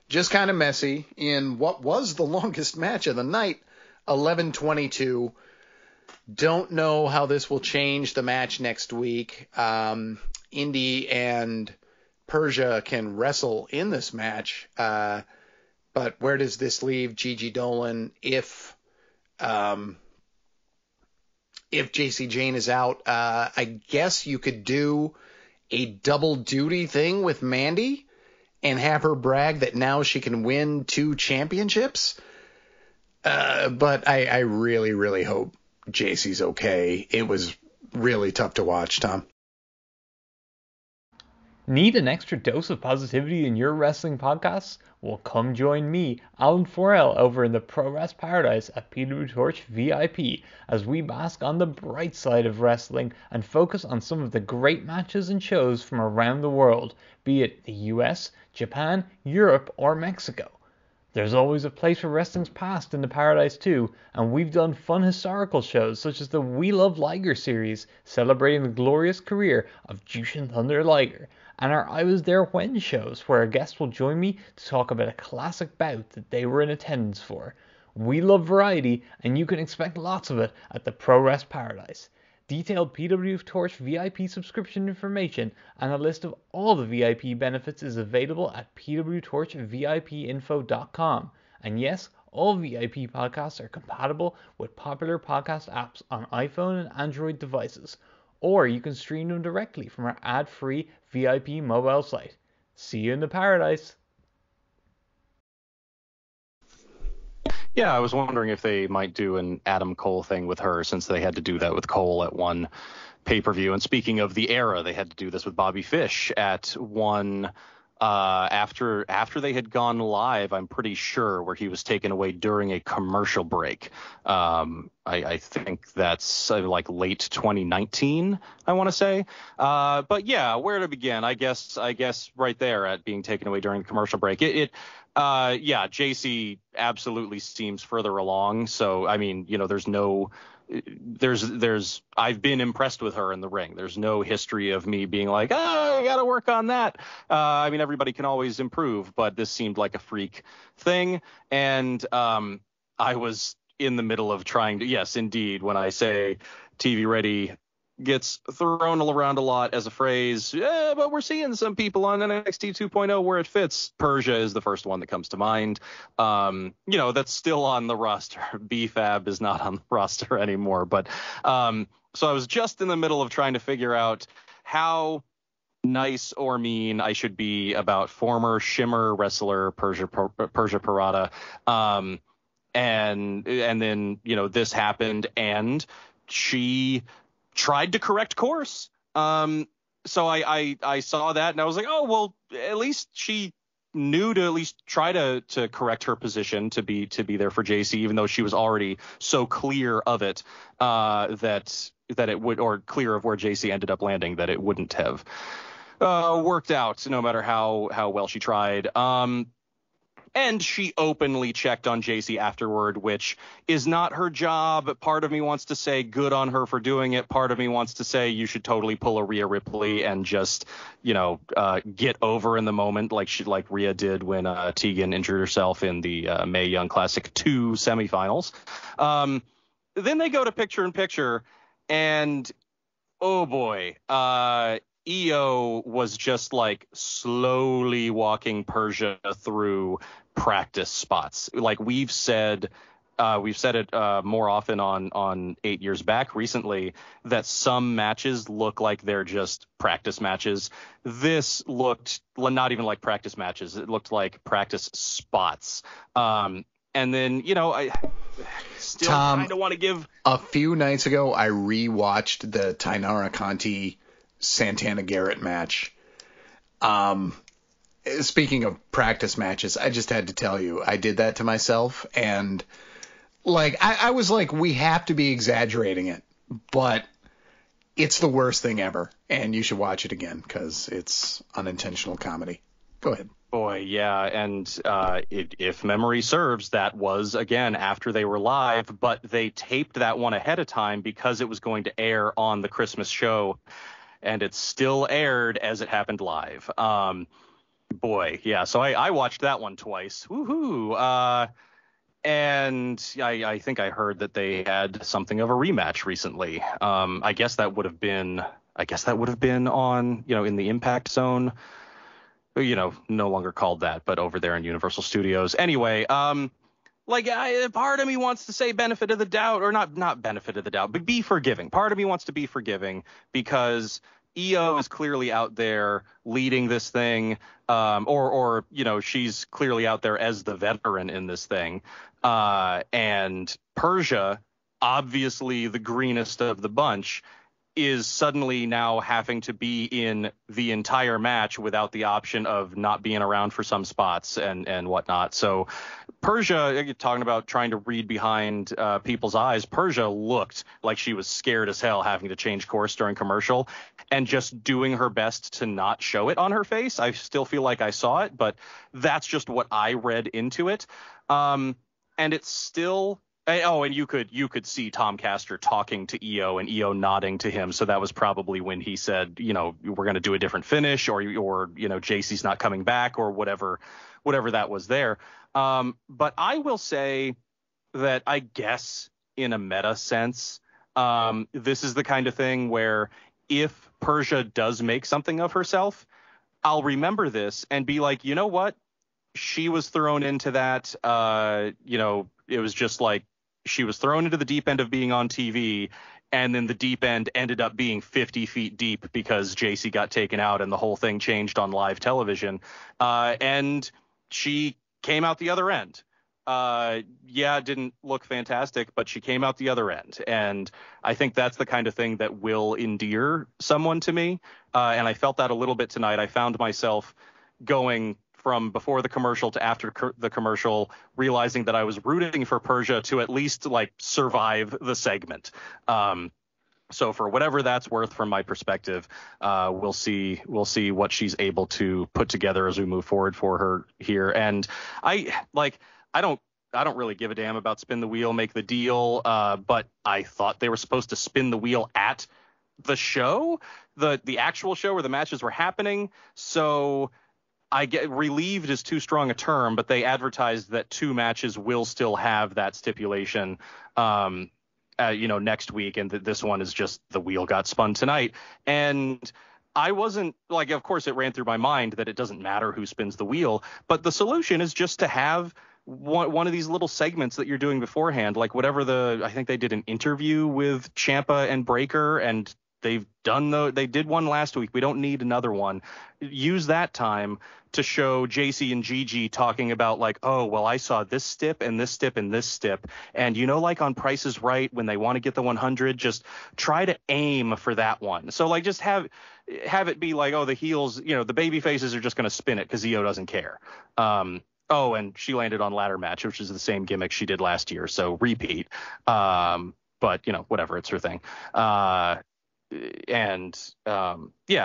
Just kind of messy in what was the longest match of the night, 11:22. Don't know how this will change the match next week. Indy and Persia can wrestle in this match, but where does this leave Gigi Dolan if JC Jane is out? I guess you could do a double duty thing with Mandy and have her brag that now she can win 2 championships. But I really, really hope JC's okay. It was really tough to watch, Tom. Need an extra dose of positivity in your wrestling podcasts? Well, come join me, Alan Forel, over in the Progress Paradise at PW Torch VIP as we bask on the bright side of wrestling and focus on some of the great matches and shows from around the world, be it the US, Japan, Europe, or Mexico. There's always a place for wrestling's past in the Paradise too, and we've done fun historical shows such as the We Love Liger series, celebrating the glorious career of Jushin Thunder Liger, and our I Was There When shows, where a guest will join me to talk about a classic bout that they were in attendance for. We love variety, and you can expect lots of it at the Progress Paradise. Detailed PW Torch VIP subscription information and a list of all the VIP benefits is available at pwtorchvipinfo.com. And yes, all VIP podcasts are compatible with popular podcast apps on iPhone and Android devices, or you can stream them directly from our ad-free VIP mobile site. See you in the Paradise! Yeah, I was wondering if they might do an Adam Cole thing with her, since they had to do that with Cole at one pay-per-view. And speaking of the era, they had to do this with Bobby Fish at one after they had gone live, I'm pretty sure, where he was taken away during a commercial break. I think that's like late 2019, I want to say. But yeah, where to begin? I guess right there at being taken away during the commercial break. Yeah, JC absolutely seems further along. So, I mean, I've been impressed with her in the ring. There's no history of me being like, I got to work on that. I mean, everybody can always improve, but this seemed like a freak thing. And I was in the middle of trying to, yes, indeed, when I say TV ready gets thrown around a lot as a phrase, but we're seeing some people on NXT 2.0 where it fits. Persia is the first one that comes to mind. That's still on the roster. BFAB is not on the roster anymore. But so I was just in the middle of trying to figure out how nice or mean I should be about former Shimmer wrestler Persia Parada. And then, this happened, and she tried to correct course. So I saw that, and I was like, oh, well, at least she knew to at least try to correct her position to be there for JC, even though she was already so clear of it, that it would, or clear of where JC ended up landing, that it wouldn't have worked out no matter how well she tried. And she openly checked on JC afterward, which is not her job. Part of me wants to say good on her for doing it. Part of me wants to say you should totally pull a Rhea Ripley and just, get over in the moment like Rhea did when Tegan injured herself in the Mae Young Classic 2 semifinals. Then they go to picture-in-picture, and oh boy, EO was just like slowly walking Persia through practice spots. Like we've said it more often on 8 years back recently, that some matches look like they're just practice matches. This looked not even like practice matches. It looked like practice spots. And then, I still kind of want to give. A few nights ago, I rewatched the Tainara Conti Santana Garrett match. Speaking of practice matches, I just had to tell you, I did that to myself, and I was like, we have to be exaggerating it, but it's the worst thing ever, and you should watch it again because it's unintentional comedy. Go ahead. Boy, yeah, and if memory serves, that was, again, after they were live, but they taped that one ahead of time because it was going to air on the Christmas show, and it still aired as it happened live. Boy, yeah, so I watched that one twice. Woohoo! And I think I heard that they had something of a rematch recently. I guess that would have been on, in the Impact Zone. No longer called that, but over there in Universal Studios. Anyway, part of me wants to say benefit of the doubt, or not benefit of the doubt, but be forgiving. Part of me wants to be forgiving because EO is clearly out there leading this thing, or she's clearly out there as the veteran in this thing. And Persia, obviously the greenest of the bunch, is suddenly now having to be in the entire match without the option of not being around for some spots and whatnot. So Persia, you're talking about trying to read behind people's eyes. Persia looked like she was scared as hell having to change course during commercial and just doing her best to not show it on her face. I still feel like I saw it, but that's just what I read into it. And it's still... Oh, and you could see Tom Castor talking to EO and EO nodding to him. So that was probably when he said, we're going to do a different finish or JC's not coming back or whatever that was there. But I will say that I guess in a meta sense, this is the kind of thing where if Persia does make something of herself, I'll remember this and be like, you know what? She was thrown into that, it was just like, she was thrown into the deep end of being on TV, and then the deep end ended up being 50 feet deep because JC got taken out and the whole thing changed on live television. And she came out the other end. It didn't look fantastic, but she came out the other end. And I think that's the kind of thing that will endear someone to me. And I felt that a little bit tonight. I found myself going from before the commercial to after the commercial, realizing that I was rooting for Persia to at least survive the segment. So for whatever that's worth from my perspective, we'll see what she's able to put together as we move forward for her here. And I don't really give a damn about spin the wheel, make the deal. But I thought they were supposed to spin the wheel at the show, the actual show where the matches were happening. So I get relieved is too strong a term, but they advertised that 2 matches will still have that stipulation, next week. And this one is just the wheel got spun tonight. And I wasn't of course it ran through my mind that it doesn't matter who spins the wheel, but the solution is just to have one of these little segments that you're doing beforehand, I think they did an interview with Ciampa and Breaker, and they did one last week. We don't need another one. Use that time to show JC and Gigi talking about I saw this stip and this stip and this stip. And on Price is Right, when they want to get the 100, just try to aim for that one. So just have it be the heels, the baby faces are just going to spin it because EO doesn't care. And she landed on ladder match, which is the same gimmick she did last year. So repeat. But whatever, it's her thing.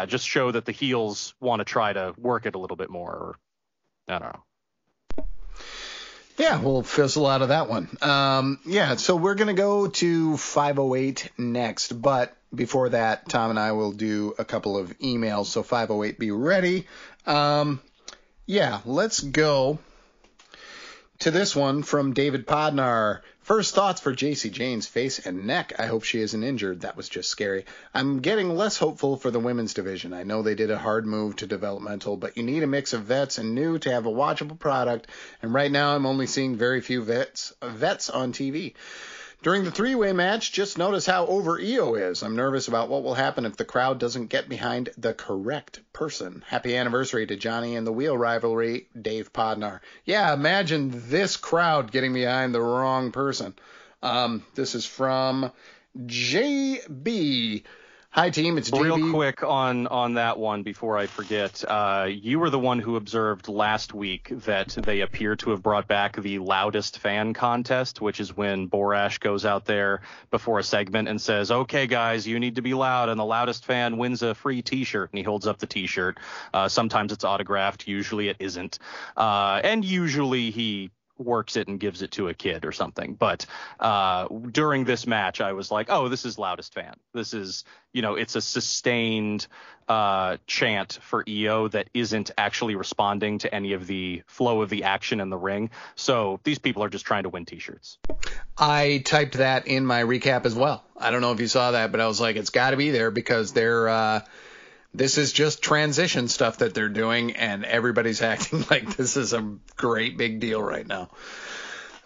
Just show that the heels want to try to work it a little bit more. Or, I don't know. Yeah, we'll fizzle out of that one. So we're going to go to 508 next. But before that, Tom and I will do a couple of emails. So 508, be ready. Let's go to this one from David Podnar. First thoughts for JC Jane's face and neck. I hope she isn't injured. That was just scary. I'm getting less hopeful for the women's division. I know they did a hard move to developmental, but you need a mix of vets and new to have a watchable product. And right now I'm only seeing very few vets on TV. During the 3-way match, just notice how over EO is. I'm nervous about what will happen if the crowd doesn't get behind the correct person. Happy anniversary to Johnny and the Wheel Rivalry, Dave Podnar. Yeah, imagine this crowd getting behind the wrong person. This is from JB. Hi, team. It's JB. Real quick on that one before I forget. You were the one who observed last week that they appear to have brought back the loudest fan contest, which is when Borash goes out there before a segment and says, okay, guys, you need to be loud, and the loudest fan wins a free T-shirt, and he holds up the T-shirt. Sometimes it's autographed. Usually it isn't. And usually he works it and gives it to a kid or something. But during this match, I was like, oh, this is loudest fan. This is, it's a sustained chant for EO that isn't actually responding to any of the flow of the action in the ring. So these people are just trying to win T-shirts. I typed that in my recap as well. I don't know if you saw that, but I was like, it's got to be there because they're this is just transition stuff that they're doing, and everybody's acting like this is a great big deal right now.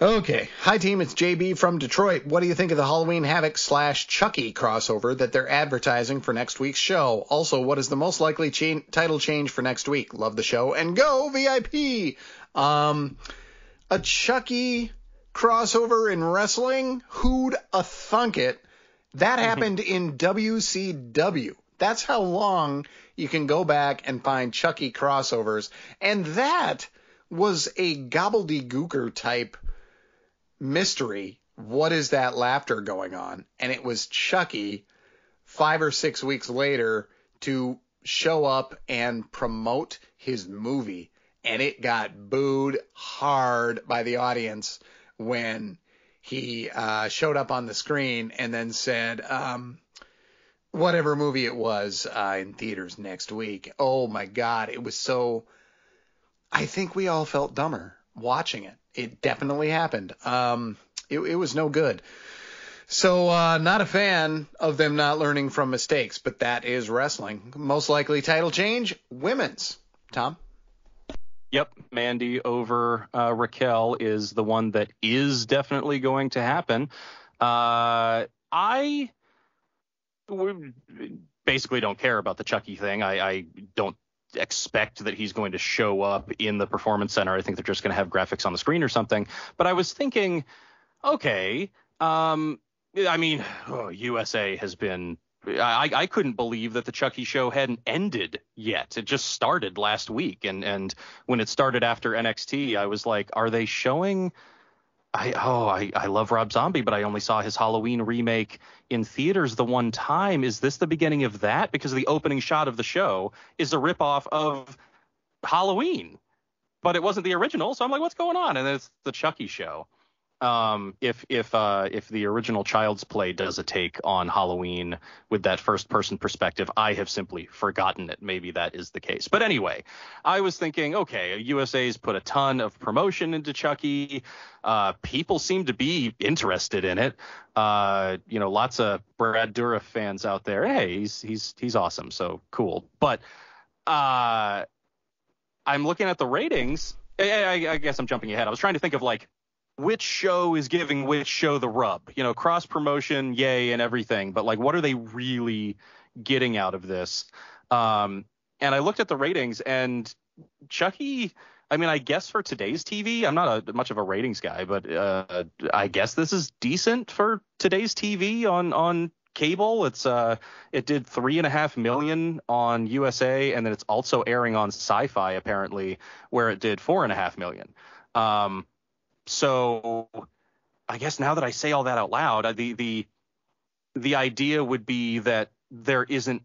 Okay. Hi, team. It's JB from Detroit. What do you think of the Halloween Havoc / Chucky crossover that they're advertising for next week's show? Also, what is the most likely title change for next week? Love the show, and go VIP! A Chucky crossover in wrestling? Who'd a thunk it? That happened in WCW. That's how long you can go back and find Chucky crossovers. And that was a gobbledygooker type mystery. What is that laughter going on? And it was Chucky 5 or 6 weeks later to show up and promote his movie. And it got booed hard by the audience when he showed up on the screen and then said, whatever movie it was in theaters next week. Oh, my God. It was so – I think we all felt dumber watching it. It definitely happened. It was no good. So not a fan of them not learning from mistakes, but that is wrestling. Most likely title change, women's. Tom? Yep, Mandy over Raquel is the one that is definitely going to happen. I basically don't care about the Chucky thing. I don't expect that he's going to show up in the Performance Center. I think they're just going to have graphics on the screen or something. But I was thinking, okay, USA has been I couldn't believe that the Chucky show hadn't ended yet. It just started last week. And when it started after NXT, I was like, are they showing I love Rob Zombie, but I only saw his Halloween remake in theaters the one time. Is this the beginning of that? Because the opening shot of the show is a ripoff of Halloween, but it wasn't the original. So I'm like, what's going on? And it's the Chucky show. If the original Child's Play does a take on Halloween with that first person perspective, I have simply forgotten it. Maybe that is the case. But anyway, I was thinking, okay, USA's put a ton of promotion into Chucky. People seem to be interested in it. Lots of Brad Dourif fans out there. Hey, he's awesome. So cool. But, I'm looking at the ratings. I guess I'm jumping ahead. I was trying to think of which show is giving which show the rub, cross promotion, yay, and everything. But what are they really getting out of this? And I looked at the ratings, and Chucky, I guess for today's TV, I'm not much of a ratings guy, but I guess this is decent for today's TV on cable. It did 3.5 million on USA, and then it's also airing on Sci-Fi apparently, where it did 4.5 million. So I guess now that I say all that out loud, the idea would be that there isn't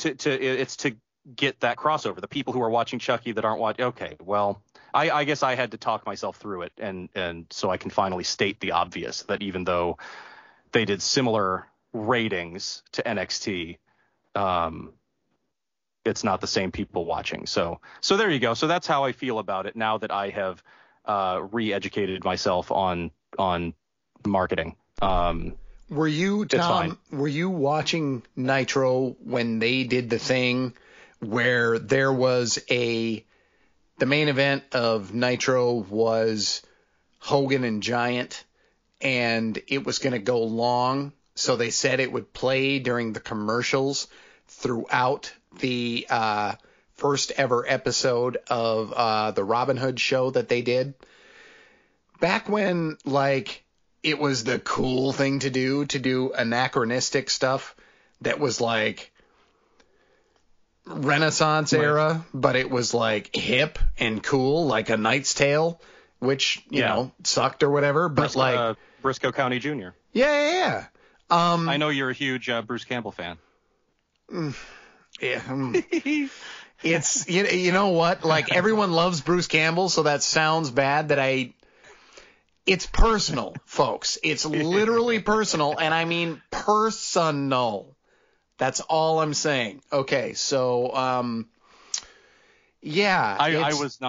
it's to get that crossover. The people who are watching Chucky that aren't watching. Okay, well, I guess I had to talk myself through it, and so I can finally state the obvious that even though they did similar ratings to NXT, it's not the same people watching. So there you go. So that's how I feel about it now that I have re-educated myself on marketing. Were you, Tom, were you watching Nitro when they did the thing where there was the main event of Nitro was Hogan and Giant, and it was going to go long, so they said it would play during the commercials throughout the first ever episode of the Robin Hood show that they did. Back when it was the cool thing to do anachronistic stuff that was Renaissance era, but it was hip and cool, like A Knight's Tale, which you know sucked or whatever. But Briscoe County Jr. Yeah. I know you're a huge Bruce Campbell fan. Yeah. It's you know what? Everyone loves Bruce Campbell, so that sounds bad it's personal, folks. It's literally personal, and I mean personal. That's all I'm saying. Okay, so yeah. I was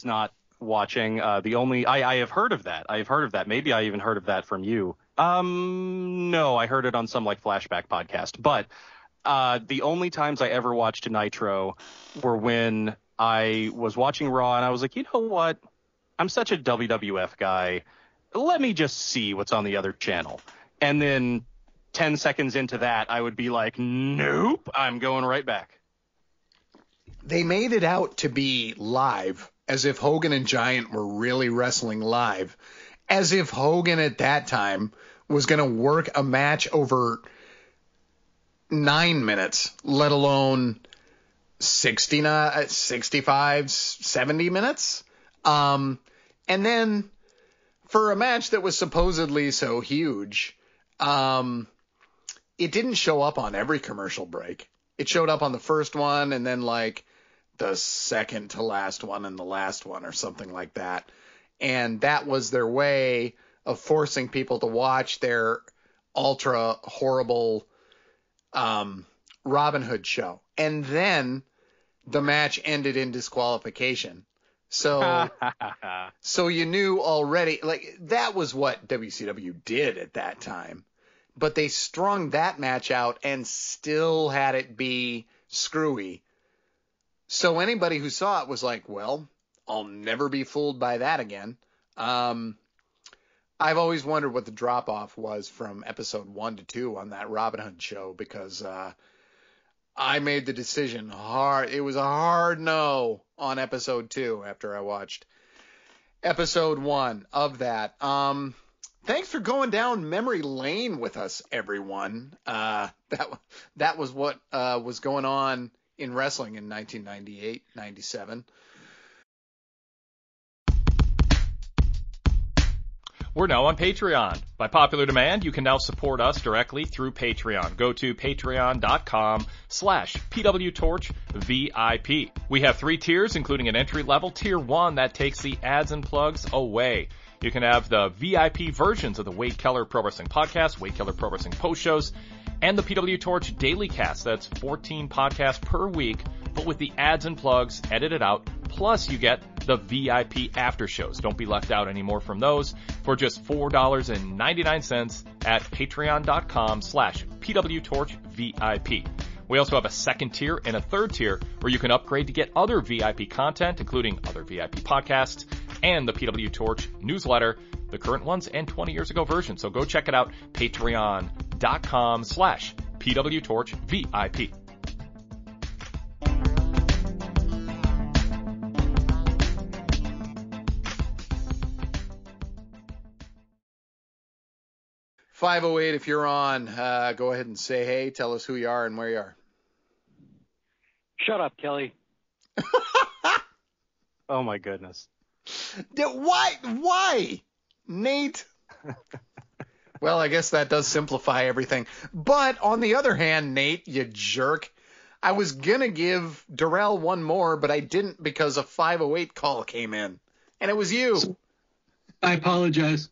not watching I have heard of that. Maybe I even heard of that from you. No, I heard it on some flashback podcast, but the only times I ever watched Nitro were when I was watching Raw, and I was like, you know what? I'm such a WWF guy. Let me just see what's on the other channel. And then 10 seconds into that, I would be like, nope, I'm going right back. They made it out to be live, as if Hogan and Giant were really wrestling live, as if Hogan at that time was going to work a match over 9 minutes, let alone 65, 70 minutes. And then for a match that was supposedly so huge, it didn't show up on every commercial break. It showed up on the first one and then like the second to last one and the last one or something like that. And that was their way of forcing people to watch their ultra horrible Robin Hood show. And then the match ended in disqualification. So you knew already, like, that was what WCW did at that time. But they strung that match out and still had it be screwy. So anybody who saw it was like, well, I'll never be fooled by that again. I've always wondered what the drop-off was from episode 1 to 2 on that Robin Hood show, because I made the decision hard. It was a hard no on episode 2 after I watched episode 1 of that. Thanks for going down memory lane with us, everyone. That was what was going on in wrestling in 1998, 97. We're now on Patreon. By popular demand, you can now support us directly through Patreon. Go to patreon.com/PWTorchVIP. We have 3 tiers, including an entry-level Tier 1 that takes the ads and plugs away. You can have the VIP versions of the Wade Keller Pro Wrestling Podcast, Wade Keller Pro Wrestling Post Shows, and the PW Torch Daily Cast. That's 14 podcasts per week, but with the ads and plugs edited out. Plus, you get the VIP after shows. Don't be left out anymore from those for just $4.99 at patreon.com/PWTorchVIP. We also have a second tier and a third tier where you can upgrade to get other VIP content, including other VIP podcasts and the PW Torch newsletter, the current ones and 20 years ago version. So go check it out, patreon.com/PWTorchVIP. .508 if you're on, go ahead and say hey, tell us who you are and where you are. Shut up, Kelly. Oh my goodness. Why? Nate? Well, I guess that does simplify everything. But on the other hand, Nate, you jerk, I was going to give Darrell one more, but I didn't because a 508 call came in. And it was you. I apologize.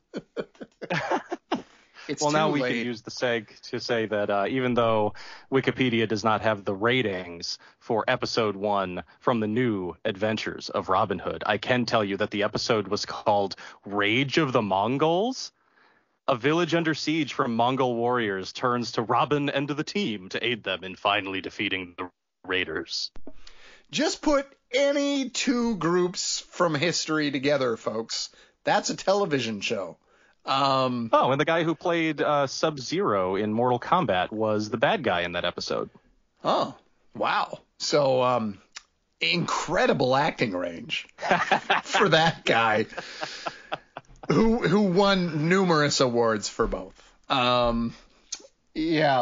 Well, now we can use the seg to say that even though Wikipedia does not have the ratings for episode 1 from the new adventures of Robin Hood, I can tell you that the episode was called Rage of the Mongols. A village under siege from Mongol warriors turns to Robin and to the team to aid them in finally defeating the raiders. Just put any 2 groups from history together, folks. That's a television show. And the guy who played Sub-Zero in Mortal Kombat was the bad guy in that episode. Oh, wow. So, incredible acting range for that guy who won numerous awards for both. Yeah,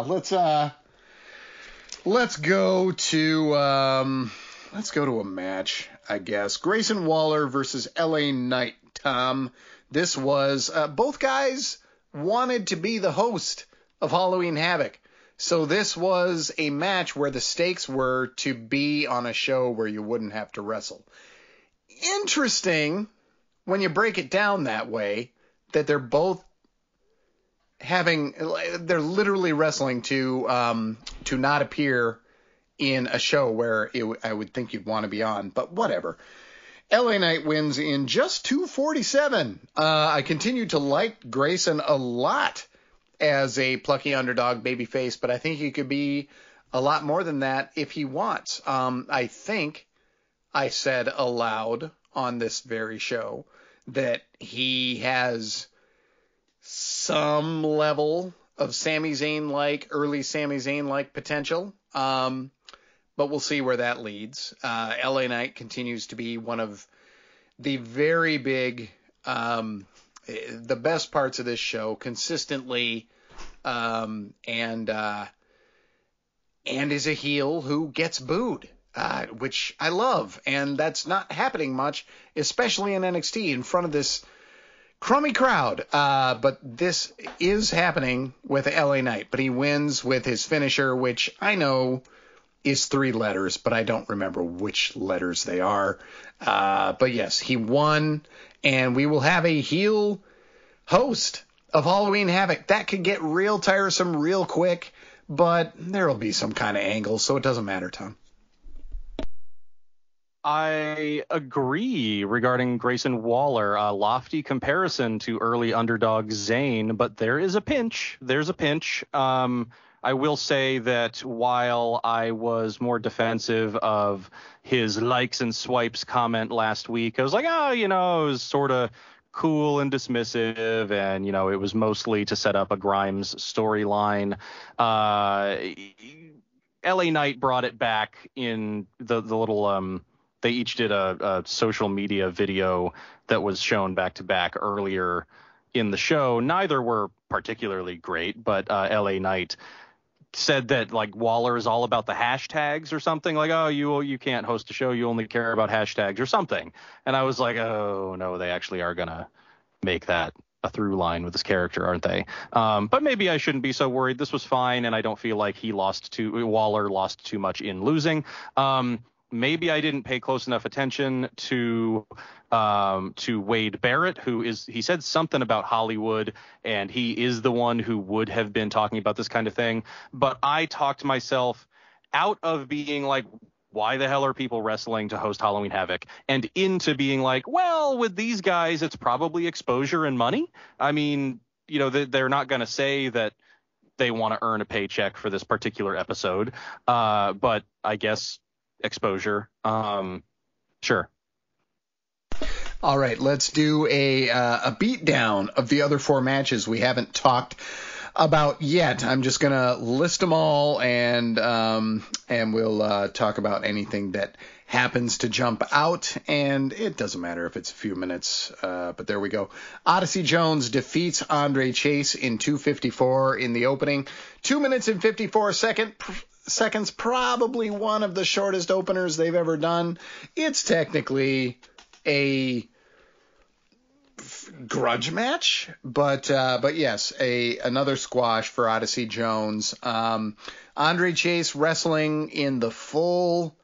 let's go to a match, I guess. Grayson Waller versus LA Knight, Tom. This was, both guys wanted to be the host of Halloween Havoc. So this was a match where the stakes were to be on a show where you wouldn't have to wrestle. Interesting when you break it down that way, that they're both they're literally wrestling to not appear in a show where I would think you'd want to be on, but whatever. LA Knight wins in just 2:47. I continue to like Grayson a lot as a plucky underdog babyface, but I think he could be a lot more than that if he wants. I think I said aloud on this very show that he has some level of Sami Zayn-like, early Sami Zayn-like potential. But we'll see where that leads. LA Knight continues to be one of the very big the best parts of this show consistently, and is a heel who gets booed, which I love, and that's not happening much, especially in NXT in front of this crummy crowd. But this is happening with LA Knight, but he wins with his finisher, which I know is 3 letters, but I don't remember which letters they are. But yes, he won, and we will have a heel host of Halloween Havoc. That could get real tiresome real quick, but there will be some kind of angle, so it doesn't matter, Tom. I agree regarding Grayson Waller. A lofty comparison to early underdog Zayn, but there is a pinch. There's a pinch. I will say that while I was more defensive of his likes and swipes comment last week, I was like, it was sort of cool and dismissive, and, it was mostly to set up a Grimes storyline. LA Knight brought it back in the little, they each did a social media video that was shown back to back earlier in the show. Neither were particularly great, but LA Knight said that like Waller is all about the hashtags or something, like, oh, you can't host a show, you only care about hashtags or something. And I was like, oh no, they actually are gonna make that a through line with this character, aren't they? But maybe I shouldn't be so worried. This was fine, and I don't feel like Waller lost too much in losing. Maybe I didn't pay close enough attention to Wade Barrett, he said something about Hollywood, and he is the one who would have been talking about this kind of thing. But I talked myself out of being like, why the hell are people wrestling to host Halloween Havoc, and into being like, well, with these guys, it's probably exposure and money. I mean, they're not going to say that they want to earn a paycheck for this particular episode. But I guess exposure. Sure. All right, let's do a beatdown of the other 4 matches we haven't talked about yet. I'm just gonna list them all, and we'll talk about anything that happens to jump out, and it doesn't matter if it's a few minutes, but there we go. Odyssey Jones defeats Andre Chase in 2:54 in the opening. 2 minutes and 54 seconds, probably one of the shortest openers they've ever done. It's technically a grudge match, but yes, another squash for Odyssey Jones. Andre Chase wrestling in the full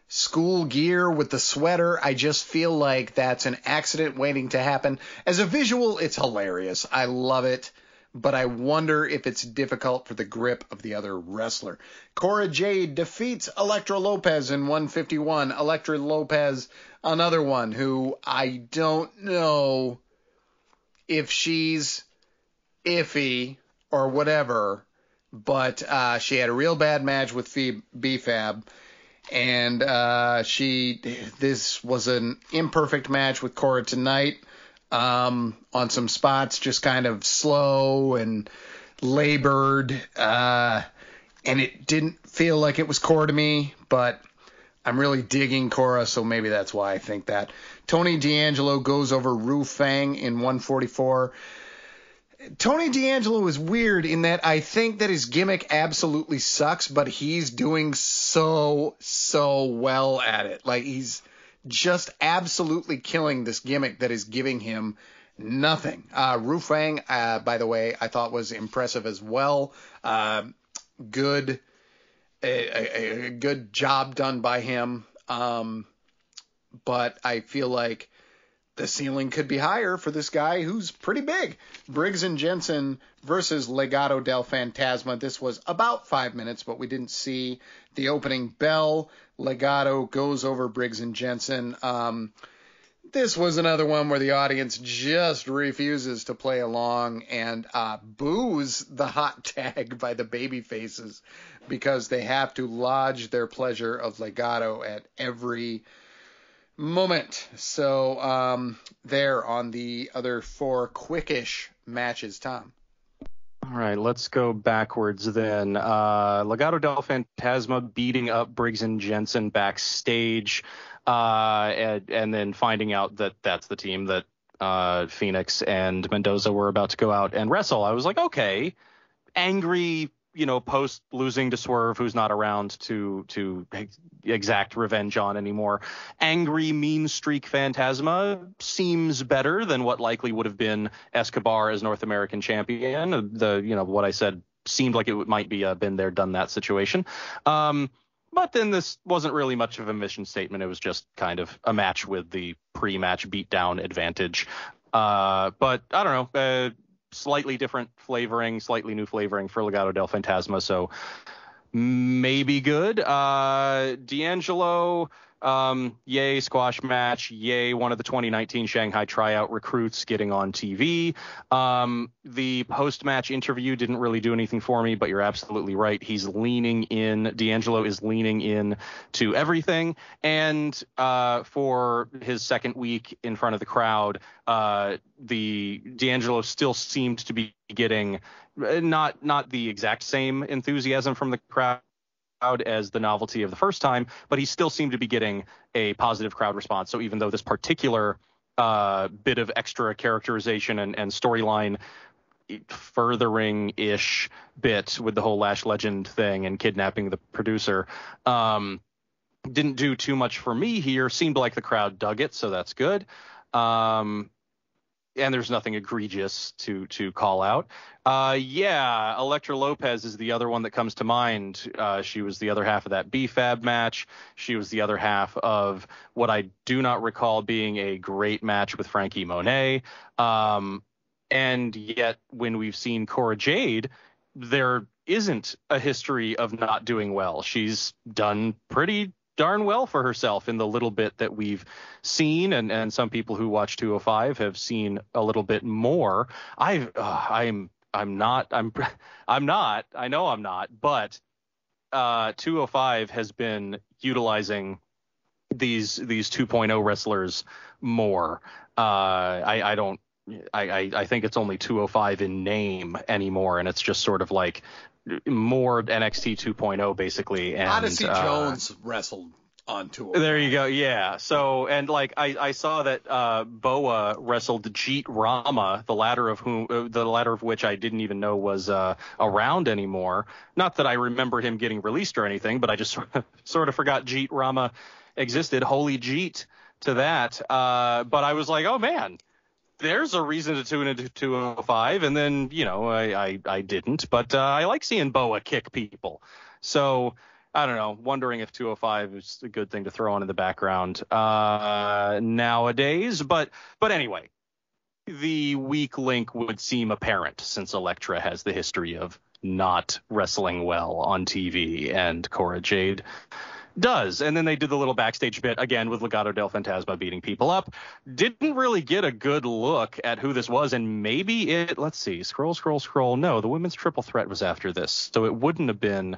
school gear with the sweater. I just feel like that's an accident waiting to happen. As a visual, it's hilarious. I love it, but I wonder if it's difficult for the grip of the other wrestler. Cora Jade defeats Elektra Lopez in 151. Elektra Lopez, another one who I don't know if she's iffy or whatever, but she had a real bad match with B-Fab, and this was an imperfect match with Cora tonight. On some spots, just kind of slow and labored, and it didn't feel like it was Cora to me, but I'm really digging Cora, so maybe that's why I think that. Tony D'Angelo goes over Ru Fang in 144. Tony D'Angelo is weird in that I think that his gimmick absolutely sucks, but he's doing so well at it. Like, he's just absolutely killing this gimmick that is giving him nothing. Ru Fang, by the way, I thought was impressive as well. Good job done by him. But I feel like the ceiling could be higher for this guy who's pretty big. Briggs and Jensen versus Legado del Fantasma. This was about 5 minutes, but we didn't see the opening bell. Legado goes over Briggs and Jensen. This was another one where the audience just refuses to play along and boos the hot tag by the baby faces because they have to lodge their pleasure of Legado at every moment. So there on the other 4 quickish matches, Tom. All right, let's go backwards then. Legado del Fantasma beating up Briggs and Jensen backstage, and then finding out that that's the team that Phoenix and Mendoza were about to go out and wrestle, I was like, okay, angry, post losing to Swerve, who's not around to exact revenge on anymore. Angry mean streak Phantasma seems better than what likely would have been Escobar as North American champion. What I said seemed like it might be a been there, done that situation. But then this wasn't really much of a mission statement. It was just kind of a match with the pre-match beatdown advantage. But I don't know. Slightly different flavoring, slightly new flavoring for Legado del Fantasma, so maybe good. D'Angelo, yay, squash match, yay, one of the 2019 Shanghai tryout recruits getting on TV. The post-match interview didn't really do anything for me, but you're absolutely right. D'Angelo is leaning in to everything. And for his second week in front of the crowd, the D'Angelo still seemed to be getting not the exact same enthusiasm from the crowd as the novelty of the first time, but he still seemed to be getting a positive crowd response. So even though this particular bit of extra characterization and storyline furthering-ish bit with the whole Lash Legend thing and kidnapping the producer didn't do too much for me here, seemed like the crowd dug it, so that's good. And there's nothing egregious to call out. Elektra Lopez is the other one that comes to mind. She was the other half of that BFAB match. She was the other half of what I do not recall being a great match with Frankie Monet. And yet when we've seen Cora Jade, there isn't a history of not doing well. She's done pretty darn well for herself in the little bit that we've seen, and some people who watch 205 have seen a little bit more. I'm not, but 205 has been utilizing these 2.0 wrestlers more. I think it's only 205 in name anymore, and it's just sort of like more NXT 2.0 basically. And Odyssey Jones wrestled on 205. There you go. Yeah. So, and like I saw that Boa wrestled Jeet Rama, the latter of which I didn't even know was around anymore. Not that I remember him getting released or anything, but I just sort of forgot Jeet Rama existed. Holy Jeet to that. But I was like, oh man, there's a reason to tune into 205, and then, I didn't, but I like seeing Boa kick people. So, I don't know, wondering if 205 is a good thing to throw on in the background nowadays. But anyway, the weak link would seem apparent since Elektra has the history of not wrestling well on TV, and Cora Jade does. And then they did the little backstage bit again with Legado del Fantasma beating people up. Didn't really get a good look at who this was, and maybe let's see, scroll. No, the women's triple threat was after this, so it wouldn't have been.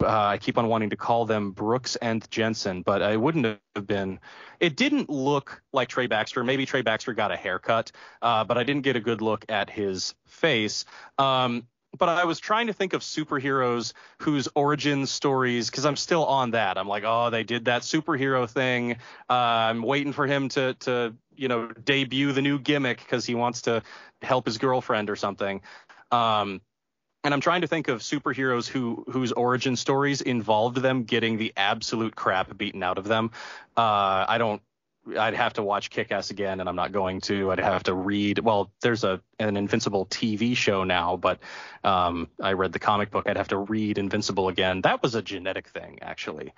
I keep on wanting to call them Brooks and Jensen, but it wouldn't have been. It didn't look like Trey Baxter. Maybe Trey Baxter got a haircut, but I didn't get a good look at his face. But I was trying to think of superheroes whose origin stories, because I'm still on that. I'm like, oh, they did that superhero thing. I'm waiting for him to debut the new gimmick because he wants to help his girlfriend or something. And I'm trying to think of superheroes whose origin stories involved them getting the absolute crap beaten out of them. I'd have to watch Kick-Ass again, and I'm not going to. I'd have to read. Well, there's an Invincible TV show now, but I read the comic book. I'd have to read Invincible again. That was a genetic thing, actually.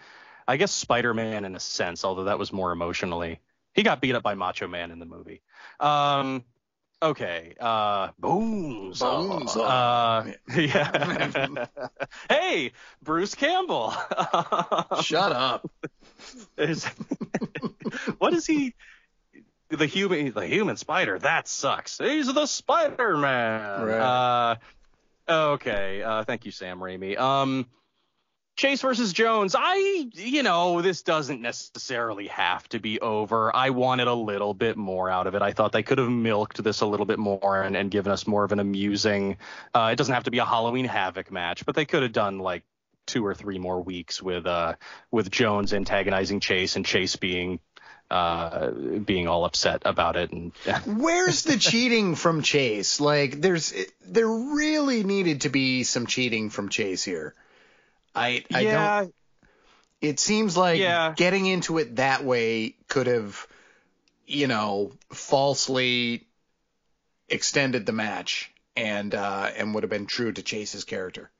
I guess Spider-Man in a sense, although that was more emotionally. He got beat up by Macho Man in the movie. Okay. Boomsaw. Yeah. Hey, Bruce Campbell. Shut up. What is he? The human spider. That sucks. He's the Spider-Man. Right. Okay. Thank you, Sam Raimi. Chase versus Jones. This doesn't necessarily have to be over. I wanted a little bit more out of it. I thought they could have milked this a little bit more and given us more of an amusing. It doesn't have to be a Halloween Havoc match, but they could have done like 2 or 3 more weeks with Jones antagonizing Chase and Chase being being all upset about it. And where's the cheating from Chase? Like, there really needed to be some cheating from Chase here. I don't. It seems like getting into it that way could have, falsely extended the match and would have been true to Chase's character.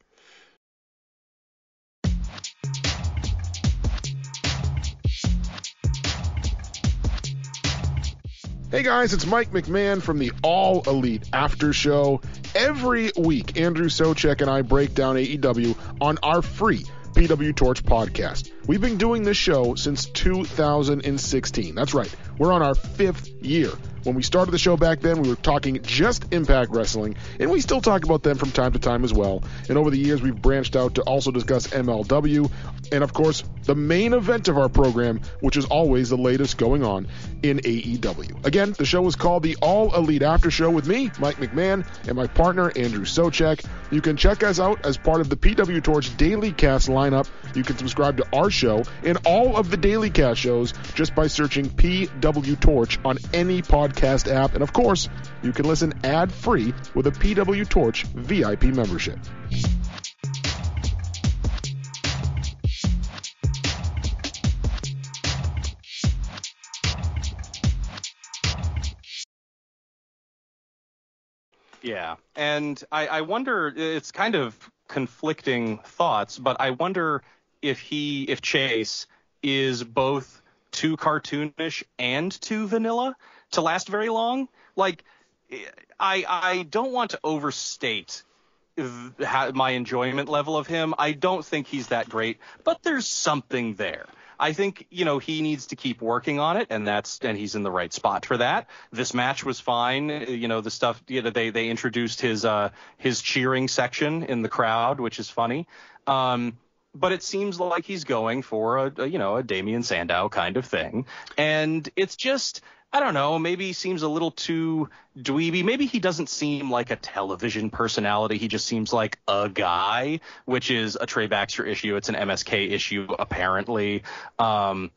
Hey guys, it's Mike McMahon from the All Elite After Show. Every week, Andrew Socek and I break down AEW on our free PW Torch podcast. We've been doing this show since 2016. That's right. We're on our 5th year. When we started the show back then, we were talking just Impact Wrestling, and we still talk about them from time to time as well. And over the years, we've branched out to also discuss MLW, and of course, the main event of our program, which is always the latest going on in AEW. Again, the show is called the All Elite After Show with me, Mike McMahon, and my partner, Andrew Socek. You can check us out as part of the PW Torch Daily Cast lineup. You can subscribe to our show and all of the Daily Cast shows just by searching PW Torch on any podcast app. And of course, you can listen ad-free with a PW Torch VIP membership. Yeah, and I wonder, it's kind of conflicting thoughts, but I wonder if Chase is both too cartoonish and too vanilla to last very long. Like, I don't want to overstate my enjoyment level of him. I don't think he's that great, but there's something there. I think, he needs to keep working on it, and he's in the right spot for that. This match was fine. The stuff, they introduced his cheering section in the crowd, which is funny. But it seems like he's going for a Damian Sandow kind of thing. And it's just, I don't know, maybe he seems a little too dweeby. Maybe he doesn't seem like a television personality. He just seems like a guy, which is a Trey Baxter issue. It's an MSK issue, apparently. But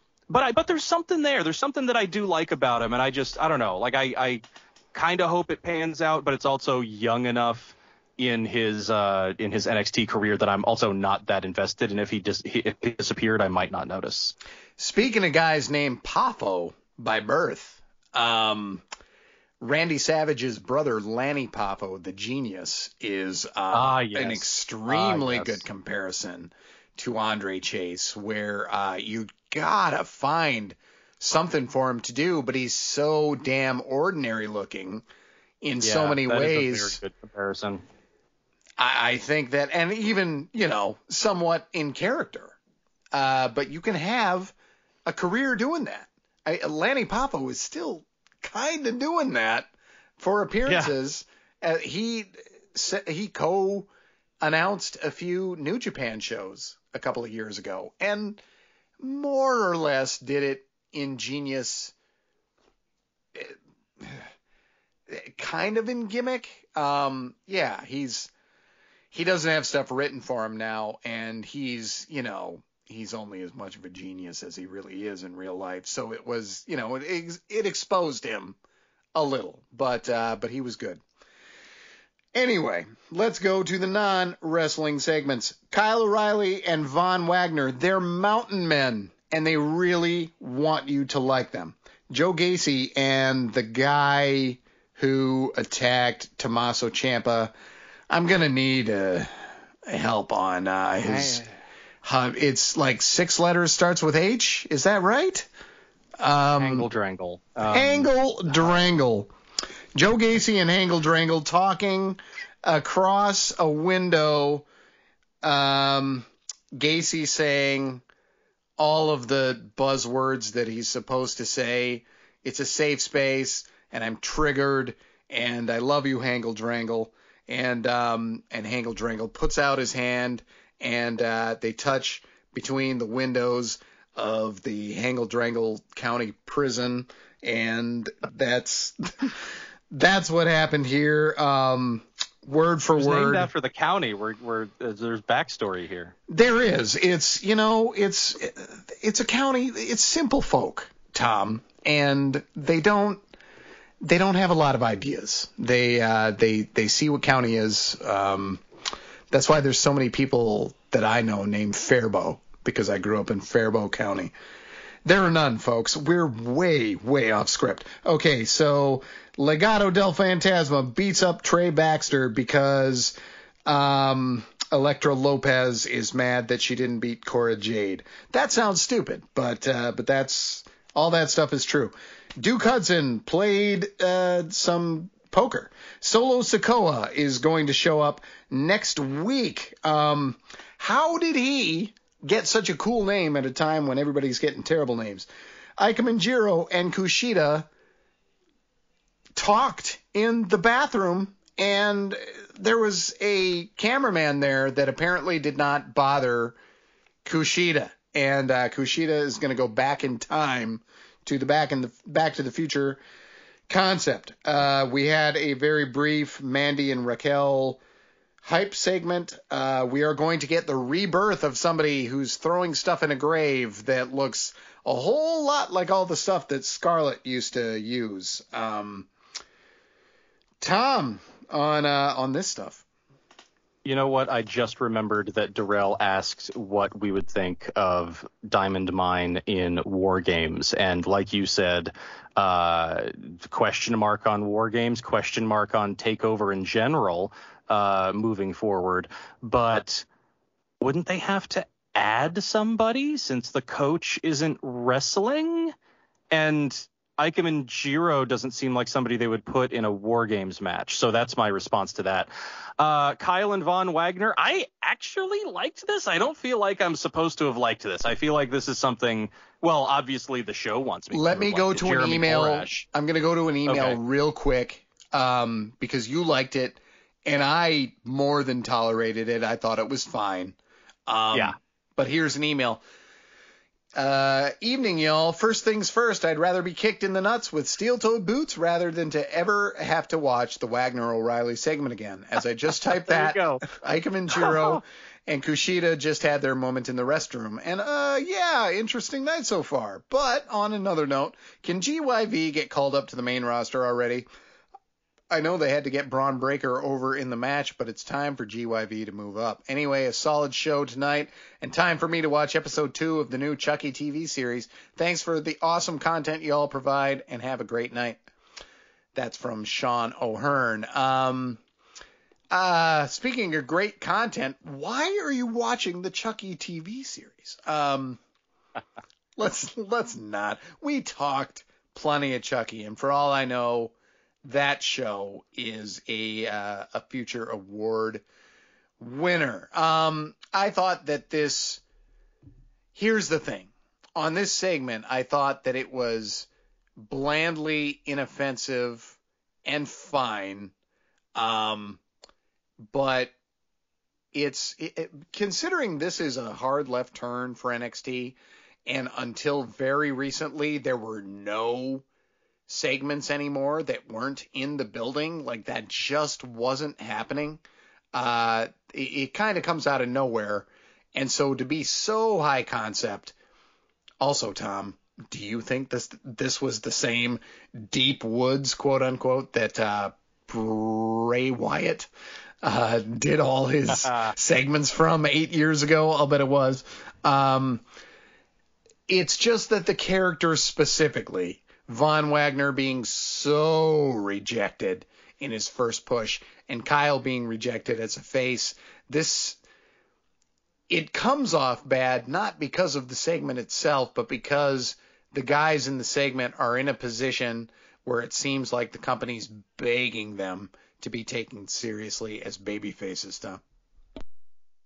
there's something there. There's something that I do like about him. And I don't know. Like, I kind of hope it pans out, but it's also young enough in his NXT career that I'm also not that invested. And if he disappeared, I might not notice. Speaking of guys named Poffo by birth, Randy Savage's brother, Lanny Poffo, the genius, is an extremely good comparison to Andre Chase, where you gotta find something for him to do, but he's so damn ordinary looking in so many ways. Is a very good comparison. I think that, and even, somewhat in character. But you can have a career doing that. Lanny Poffo is still kind of doing that for appearances. Yeah. He co-announced a few New Japan shows a couple of years ago, and more or less did it ingenious, kind of in gimmick. He doesn't have stuff written for him now, and he's only as much of a genius as he really is in real life. So it was, it exposed him a little, but he was good. Anyway, let's go to the non-wrestling segments. Kyle O'Reilly and Von Wagner, they're mountain men, and they really want you to like them. Joe Gacy and the guy who attacked Tommaso Ciampa, I'm going to need help on his... it's like 6 letters, starts with H. Is that right? Angle Drangle. Angle Drangle. Joe Gacy and Angle Drangle talking across a window. Gacy saying all of the buzzwords that he's supposed to say. It's a safe space, and I'm triggered, and I love you, Angle Drangle. And Angle Drangle puts out his hand, and they touch between the windows of the Angle Drangle County Prison, and that's what happened here. Word for word. Named after the county where there's backstory here. There is. It's a county. It's simple folk Tom, and they don't have a lot of ideas. They see what county is. That's why there's so many people that I know named Faribault, because I grew up in Faribault County. There are none, folks. We're way, way off script. Okay, so Legado del Fantasma beats up Trey Baxter because Elektra Lopez is mad that she didn't beat Cora Jade. That sounds stupid, but that's all. That stuff is true. Duke Hudson played some poker. Solo Sikoa is going to show up next week. How did he get such a cool name at a time when everybody's getting terrible names? Ika Manjiro and Kushida talked in the bathroom, and there was a cameraman there that apparently did not bother Kushida. And Kushida is going to go back in time to the Back to the Future concept. We had a very brief Mandy and Raquel hype segment. We are going to get the rebirth of somebody who's throwing stuff in a grave that looks a whole lot like all the stuff that Scarlett used to use. Tom, on this stuff. You know what? I just remembered that Darrell asked what we would think of Diamond Mine in War Games. And like you said, question mark on War Games, question mark on TakeOver in general moving forward. But wouldn't they have to add somebody since the coach isn't wrestling? And Ika Manjiro doesn't seem like somebody they would put in a War Games match. So that's my response to that. Kyle and Von Wagner, I actually liked this. I don't feel like I'm supposed to have liked this. I feel like this is something, well, obviously the show wants me Let me go to an email. Korash. I'm going to go to an email real quick because you liked it, and I more than tolerated it. I thought it was fine. Yeah. But here's an email. Evening, y'all. First things first, I'd rather be kicked in the nuts with steel-toed boots rather than to ever have to watch the Wagner O'Reilly segment again. As I just typed that, Ika Manjiro and Kushida just had their moment in the restroom. And, yeah, interesting night so far. But on another note, can GYV get called up to the main roster already? I know they had to get Braun Breaker over in the match, but it's time for GYV to move up. Anyway, a solid show tonight, and time for me to watch episode 2 of the new Chucky TV series. Thanks for the awesome content you all provide, and have a great night. That's from Sean O'Hearn. Speaking of great content, why are you watching the Chucky TV series? Let's not. We talked plenty of Chucky, and for all I know, that show is a future award winner. I thought that here's the thing. On this segment, I thought that it was blandly inoffensive and fine. But considering this is a hard left turn for NXT, and until very recently, there were no segments anymore that weren't in the building, like that just wasn't happening. It kind of comes out of nowhere. And so to be so high concept. Also, Tom, do you think this was the same deep woods, quote unquote, that Bray Wyatt did all his segments from 8 years ago? I'll bet it was. It's just that the characters specifically, Von Wagner being so rejected in his first push and Kyle being rejected as a face, it comes off bad, not because of the segment itself, but because the guys in the segment are in a position where it seems like the company's begging them to be taken seriously as baby faces, Tom.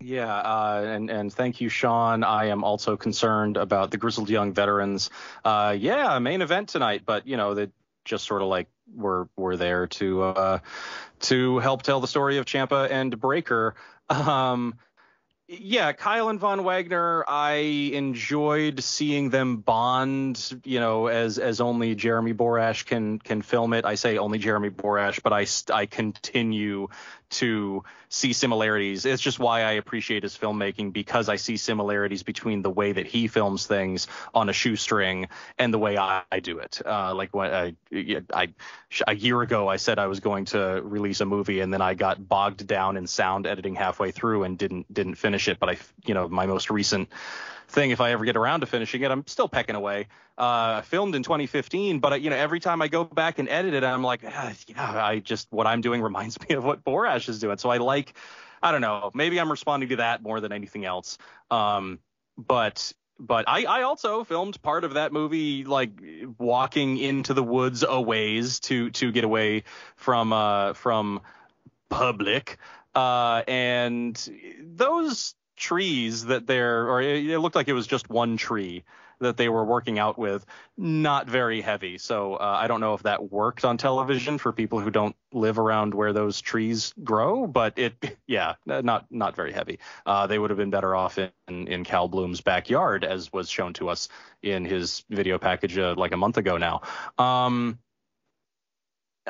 Yeah, and thank you, Sean. I am also concerned about the Grizzled Young Veterans. Main event tonight, but they just sort of like were there to help tell the story of Ciampa and Breaker. Yeah, Kyle and Von Wagner, I enjoyed seeing them bond, as only Jeremy Borash can film it. I say only Jeremy Borash, but I continue to see similarities. It's just why I appreciate his filmmaking, because I see similarities between the way that he films things on a shoestring and the way I do it. Like when a year ago, I said I was going to release a movie, and then I got bogged down in sound editing halfway through and didn't finish it. But my most recent thing, if I ever get around to finishing it, I'm still pecking away. Filmed in 2015, but every time I go back and edit it, I'm like, what I'm doing reminds me of what Borash is doing. So I don't know, maybe I'm responding to that more than anything else. But I also filmed part of that movie, like walking into the woods a ways to get away from public. And those trees that it looked like it was just one tree that they were working out with, not very heavy. So I don't know if that worked on television for people who don't live around where those trees grow, but not very heavy. They would have been better off in Cal Bloom's backyard, as was shown to us in his video package like a month ago now.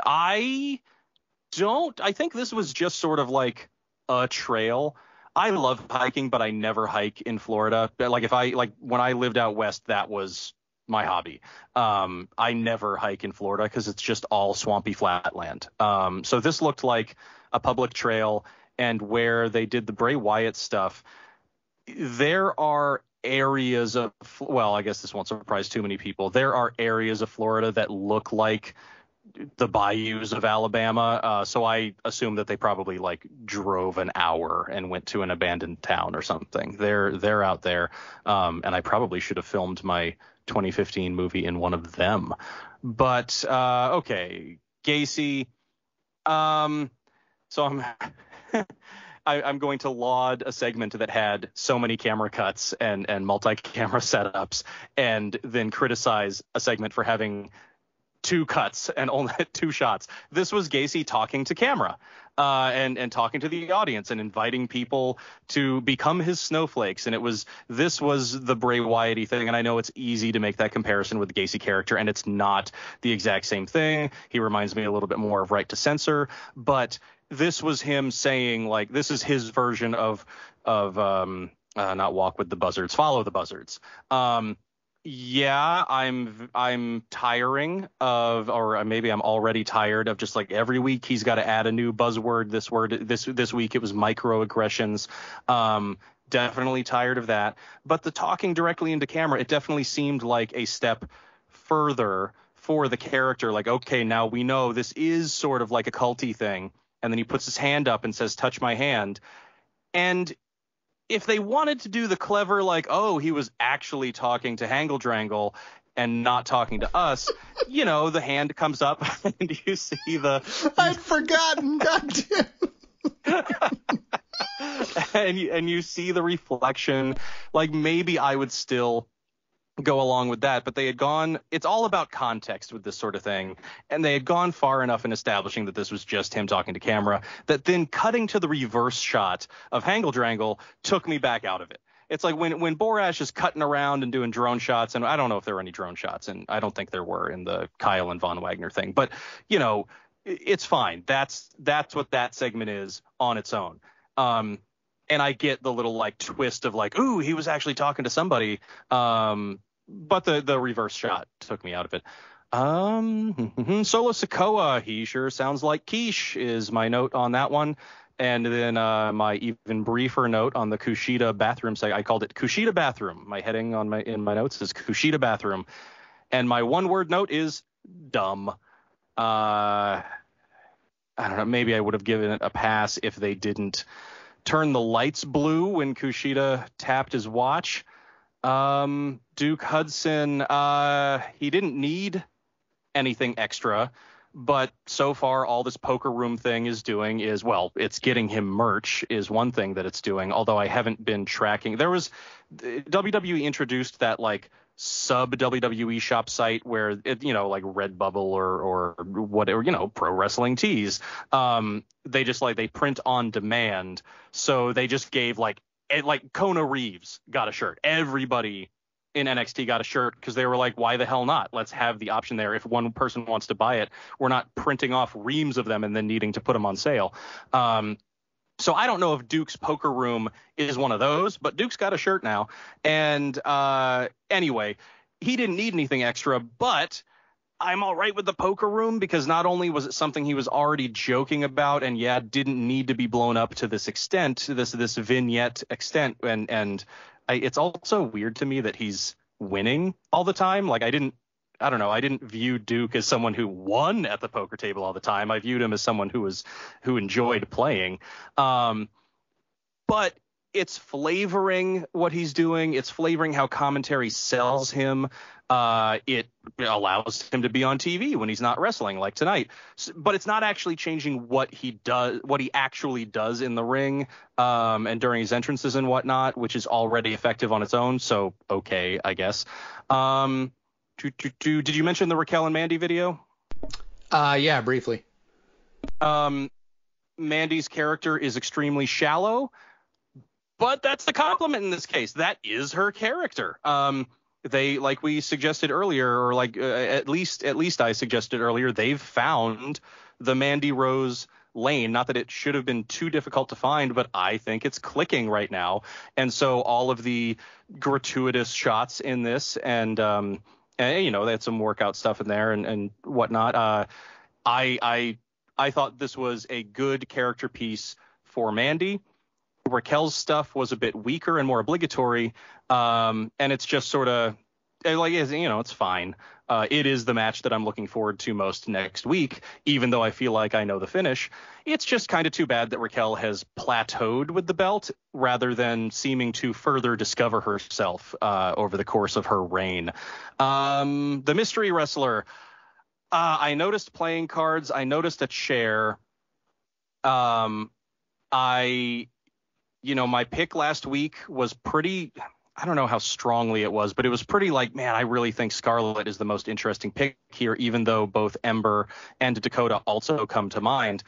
I think this was just sort of like a trail. I love hiking, but I never hike in Florida. When I lived out west, that was my hobby. I never hike in Florida because it's just all swampy flatland. So this looked like a public trail, and where they did the Bray Wyatt stuff, there are areas of, well, I guess this won't surprise too many people. There are areas of Florida that look like the bayous of Alabama. So I assume that they probably drove an hour and went to an abandoned town or something. They're out there. And I probably should have filmed my 2015 movie in one of them. But okay, Gacy. So I'm going to laud a segment that had so many camera cuts and multi-camera setups, and then criticize a segment for having 2 cuts and only 2 shots. This was Gacy talking to camera and talking to the audience and inviting people to become his snowflakes. And this was the Bray Wyatt-y thing. And I know it's easy to make that comparison with the Gacy character, and it's not the exact same thing. He reminds me a little bit more of Right to Censor, but this was him saying, this is his version of not Walk with the Buzzards, Follow the Buzzards. Yeah, I'm tiring of, or maybe I'm already tired of, just every week he's got to add a new buzzword. This week it was microaggressions. Definitely tired of that. But the talking directly into camera, it definitely seemed like a step further for the character. Okay, now we know this is sort of like a culty thing. And then he puts his hand up and says, "Touch my hand." And if they wanted to do the clever, he was actually talking to Hangle Drangle and not talking to us, the hand comes up and you see I'd forgotten, goddamn. and you see the reflection. Maybe I would still go along with that, but they had gone, it's all about context with this sort of thing, and they had gone far enough in establishing that this was just him talking to camera, that then cutting to the reverse shot of Hangle Drangle took me back out of it. It's like when Borash is cutting around and doing drone shots, and I don't know if there were any drone shots, and I don't think there were in the Kyle and Von Wagner thing, but it's fine. That's what that segment is on its own. And I get the little twist of ooh, he was actually talking to somebody. But the reverse shot took me out of it. Solo Sokoa, he sure sounds like quiche, is my note on that one. And then my even briefer note on the Kushida bathroom site, I called it Kushida bathroom. My heading in my notes is Kushida bathroom. And my one-word note is dumb. I don't know, maybe I would have given it a pass if they didn't turn the lights blue when Kushida tapped his watch. Duke Hudson, he didn't need anything extra, but so far all this poker room thing is doing is, well, it's getting him merch is one thing that it's doing, although I haven't been tracking. WWE introduced that sub WWE shop site where it, Redbubble or whatever, Pro Wrestling Tees. They just they print on demand. So they just gave like Kona Reeves got a shirt. Everybody in NXT got a shirt because they were like, why the hell not? Let's have the option there. If one person wants to buy it, we're not printing off reams of them and then needing to put them on sale. So I don't know if Duke's Poker Room is one of those, but Duke's got a shirt now. And anyway, he didn't need anything extra, but I'm all right with the Poker Room because not only was it something he was already joking about and didn't need to be blown up to this extent, this vignette extent. And it's also weird to me that he's winning all the time. Like I didn't view Duke as someone who won at the poker table all the time. I viewed him as someone who enjoyed playing. But it's flavoring what he's doing. It's flavoring how commentary sells him. It allows him to be on TV when he's not wrestling like tonight. But it's not actually changing what he actually does in the ring and during his entrances and whatnot, which is already effective on its own. So, okay, I guess. Did you mention the Raquel and Mandy video? Yeah, briefly. Mandy's character is extremely shallow, but that's the compliment in this case. That is her character. They, like we suggested earlier, or like at least I suggested earlier, they've found the Mandy Rose lane. Not that it should have been too difficult to find, but I think it's clicking right now. And so all of the gratuitous shots in this and they had some workout stuff in there and whatnot. I thought this was a good character piece for Mandy. Raquel's stuff was a bit weaker and more obligatory, and it's just sort of like, it's fine. It is the match that I'm looking forward to most next week, even though I feel like I know the finish. It's just kind of too bad that Raquel has plateaued with the belt rather than seeming to further discover herself over the course of her reign. The mystery wrestler. I noticed playing cards. I noticed a chair. My pick last week was pretty, I don't know how strongly it was, but it was pretty like, man, I really think Scarlett is the most interesting pick here, even though both Ember and Dakota also come to mind.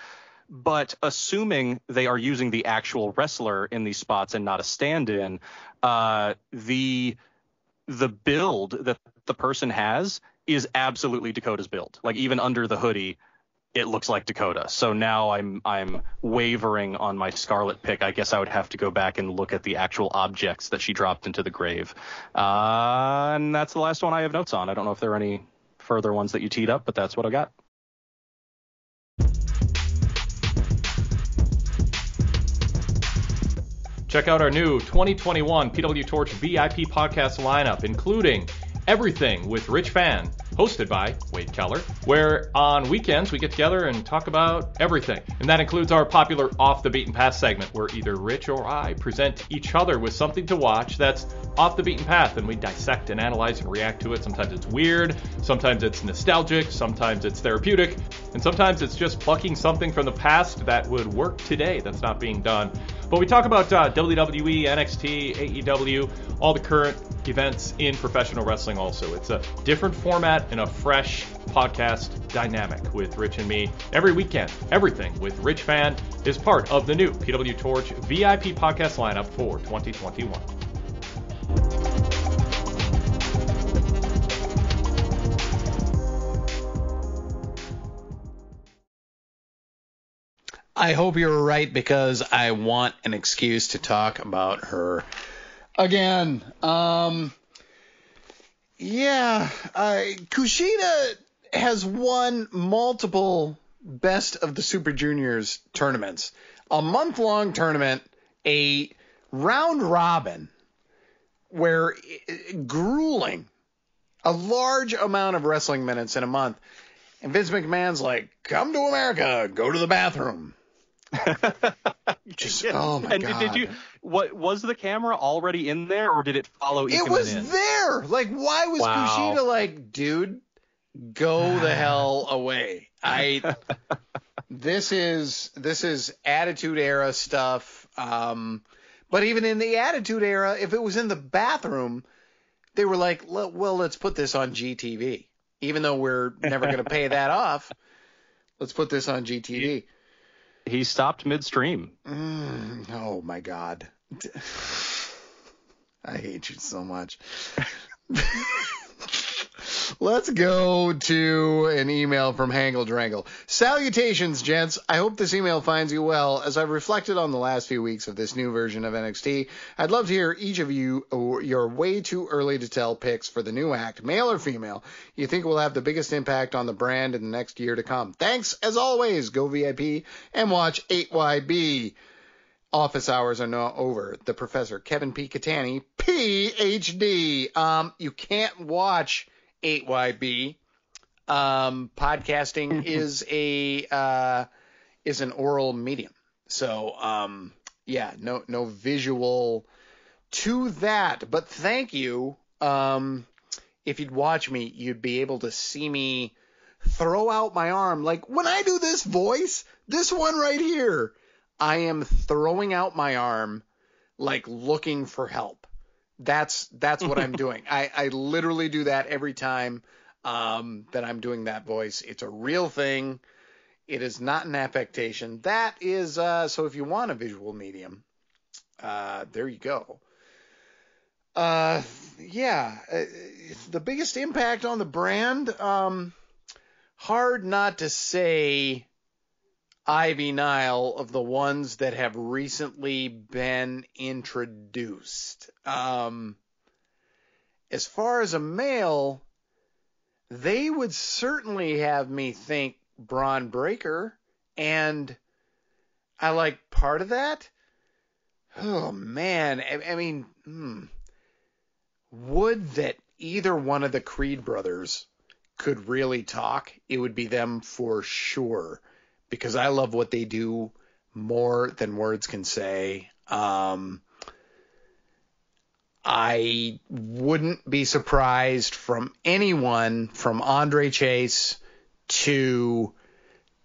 But assuming they are using the actual wrestler in these spots and not a stand-in, the build that the person has is absolutely Dakota's build. Like even under the hoodie, it looks like Dakota. So now I'm wavering on my Scarlett pick. I guess I would have to go back and look at the actual objects that she dropped into the grave. And that's the last one I have notes on. I don't know if there are any further ones that you teed up, but that's what I got. Check out our new 2021 PW Torch VIP podcast lineup, including Everything with Rich Fan, hosted by Wade Keller, where on weekends we get together and talk about everything. And that includes our popular Off the Beaten Path segment, where either Rich or I present each other with something to watch that's off the beaten path, and we dissect and analyze and react to it. Sometimes it's weird, sometimes it's nostalgic, sometimes it's therapeutic, and sometimes it's just plucking something from the past that would work today that's not being done. But we talk about WWE, NXT, AEW, all the current events in professional wrestling also. It's a different format and a fresh podcast dynamic with Rich and me every weekend. Everything with Rich Fan is part of the new PW Torch VIP podcast lineup for 2021. I hope you're right, because I want an excuse to talk about her again. Kushida has won multiple Best of the Super Juniors tournaments. A month-long tournament, a round robin, where grueling, a large amount of wrestling minutes in a month. And Vince McMahon's like, come to America, go to the bathroom. Oh my God. Did you? What was the camera already in there, or did it follow? It was in? There. Like, why was Kushida like, dude, go the hell away? This is Attitude Era stuff. But even in the Attitude Era, if it was in the bathroom, they were like, well, let's put this on GTV. Even though we're never going to pay that off, let's put this on GTV. He stopped midstream. Oh, my God. I hate you so much. Let's go to an email from Hangle Drangle. Salutations, gents. I hope this email finds you well. As I've reflected on the last few weeks of this new version of NXT, I'd love to hear each of you your way too early to tell picks for the new act, male or female, you think will have the biggest impact on the brand in the next year to come. Thanks, as always. Go VIP and watch 8YB. Office hours are now over. The Professor, Kevin P. Catani, Ph.D. You can't watch 8YB. Podcasting is an oral medium. So, no visual to that. But thank you. If you'd watch me, you'd be able to see me throw out my arm. Like when I do this voice, this one right here, I am throwing out my arm, like looking for help. That's what I'm doing. I literally do that every time that I'm doing that voice. It's a real thing. It is not an affectation. That is so if you want a visual medium, there you go. The biggest impact on the brand, hard not to say Ivy Nile of the ones that have recently been introduced. As far as a male, they would certainly have me think Braun Breaker, and I like part of that. Oh man, I mean, would that either one of the Creed brothers could really talk, it would be them for sure. Because I love what they do more than words can say. I wouldn't be surprised from anyone from Andre Chase to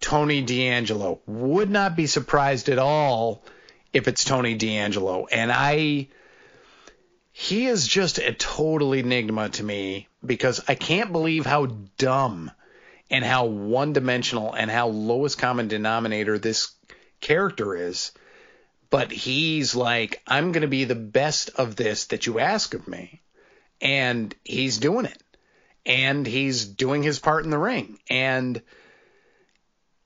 Tony D'Angelo. Would not be surprised at all if it's Tony D'Angelo. And he is just a total enigma to me because I can't believe how dumb and how one-dimensional and how lowest common denominator this character is. But he's like, I'm going to be the best of this that you ask of me. And he's doing it. And he's doing his part in the ring. And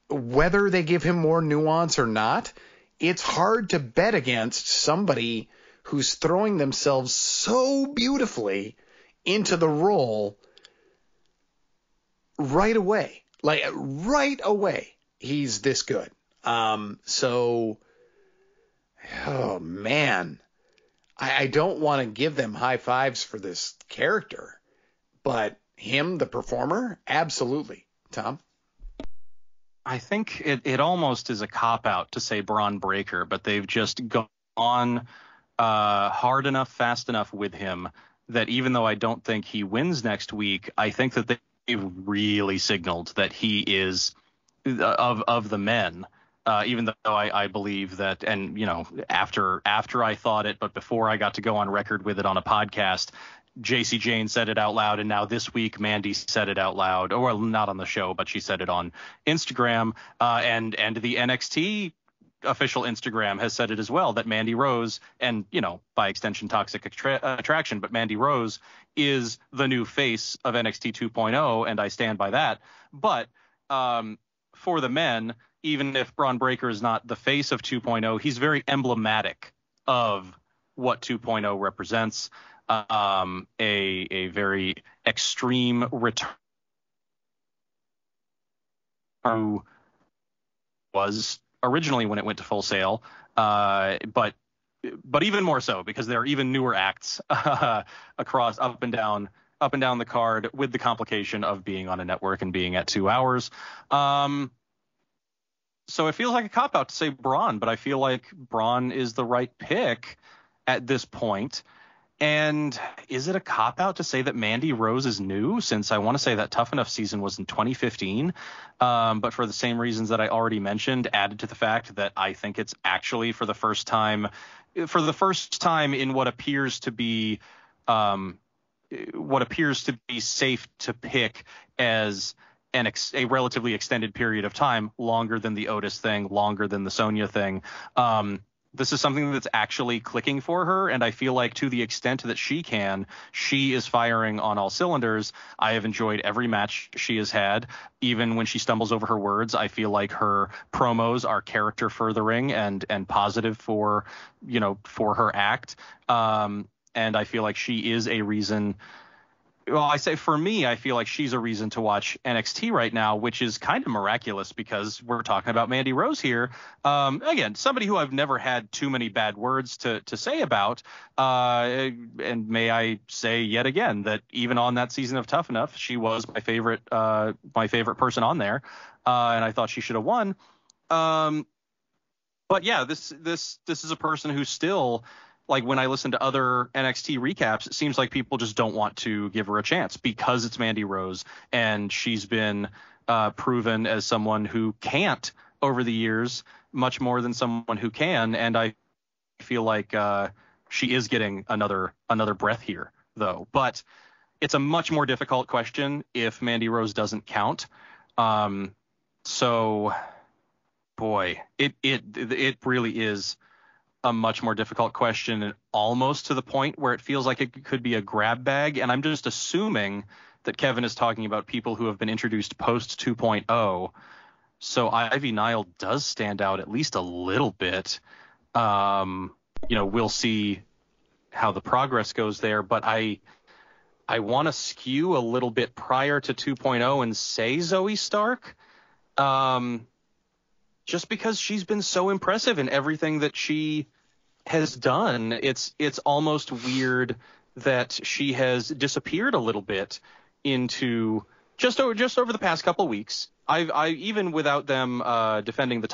whether they give him more nuance or not, it's hard to bet against somebody who's throwing themselves so beautifully into the role right away. Like, right away, he's this good. Oh, man. I don't want to give them high fives for this character. But him, the performer, absolutely. Tom? I think it almost is a cop-out to say Braun Breaker, but they've just gone hard enough, fast enough with him that even though I don't think he wins next week, I think that they've really signaled that he is of the men, even though I believe that, and after I thought it, but before I got to go on record with it on a podcast, JC Jane said it out loud, and now this week Mandy said it out loud, or well, not on the show, but she said it on Instagram, and the NXT official Instagram has said it as well, that Mandy Rose, and by extension Toxic Attraction, but Mandy Rose is the new face of NXT 2.0, and I stand by that. But for the men, even if Braun Breaker is not the face of 2.0, he's very emblematic of what 2.0 represents. A very extreme return who was originally when it went to Full Sail, but even more so because there are even newer acts across up and down the card with the complication of being on a network and being at 2 hours. So it feels like a cop-out to say Braun, but I feel like Braun is the right pick at this point. And is it a cop-out to say that Mandy Rose is new, since I want to say that Tough Enough season was in 2015, but for the same reasons that I already mentioned, added to the fact that I think it's actually for the first time in what appears to be safe to pick as a relatively extended period of time, longer than the Otis thing, longer than the Sonya thing. this is something that's actually clicking for her, and I feel like to the extent that she is firing on all cylinders. I have enjoyed every match she has had. Even when she stumbles over her words, I feel like her promos are character furthering and positive for her act. And I feel like she is a reason. Well, I say for me, I feel like she's a reason to watch NXT right now, which is kind of miraculous because we're talking about Mandy Rose here. Again, somebody who I've never had too many bad words to say about. And may I say yet again that even on that season of Tough Enough, she was my favorite person on there. And I thought she should have won. But yeah, this is a person who still, like when I listen to other NXT recaps, it seems like people just don't want to give her a chance because it's Mandy Rose, and she's been proven as someone who can't over the years much more than someone who can. And I feel like she is getting another breath here, though. But it's a much more difficult question if Mandy Rose doesn't count. So, boy, it really is a much more difficult question, and almost to the point where it feels like it could be a grab bag. And I'm just assuming that Kevin is talking about people who have been introduced post 2.0. So Ivy Nile does stand out at least a little bit. We'll see how the progress goes there, but I want to skew a little bit prior to 2.0 and say Zoe Stark. Just because she's been so impressive in everything that she has done. It's almost weird that she has disappeared a little bit into just over the past couple of weeks. I even without them defending the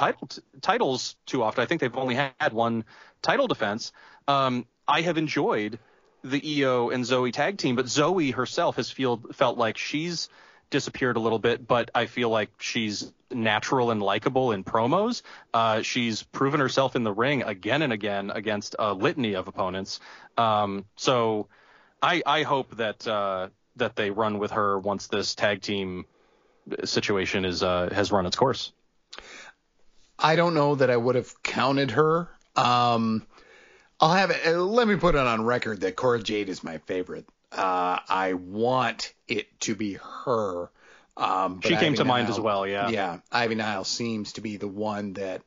titles too often, I think they've only had one title defense. I have enjoyed the Io and Zoe tag team, but Zoe herself has felt like she's disappeared a little bit, but I feel like she's natural and likable in promos. She's proven herself in the ring again and again against a litany of opponents. So I hope that they run with her once this tag team situation has run its course. I don't know that I would have counted her. Let me put it on record that Cora Jade is my favorite. I want it to be her. But she came to mind Nile, as well, yeah. Yeah, Ivy Nile seems to be the one that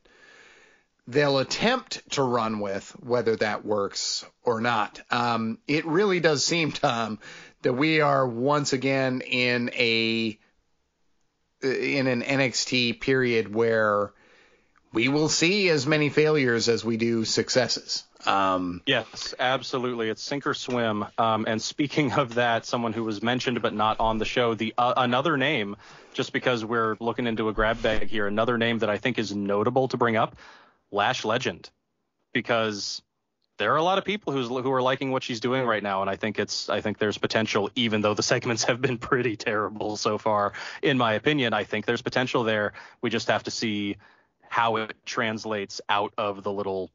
they'll attempt to run with, whether that works or not. It really does seem, Tom, that we are once again in an NXT period where we will see as many failures as we do successes. Yes, absolutely. It's sink or swim. And speaking of that, someone who was mentioned but not on the show, another name, just because we're looking into a grab bag here, another name that I think is notable to bring up, Lash Legend, because there are a lot of people who are liking what she's doing right now, and I think there's potential, even though the segments have been pretty terrible so far, in my opinion. I think there's potential there. We just have to see how it translates out of the little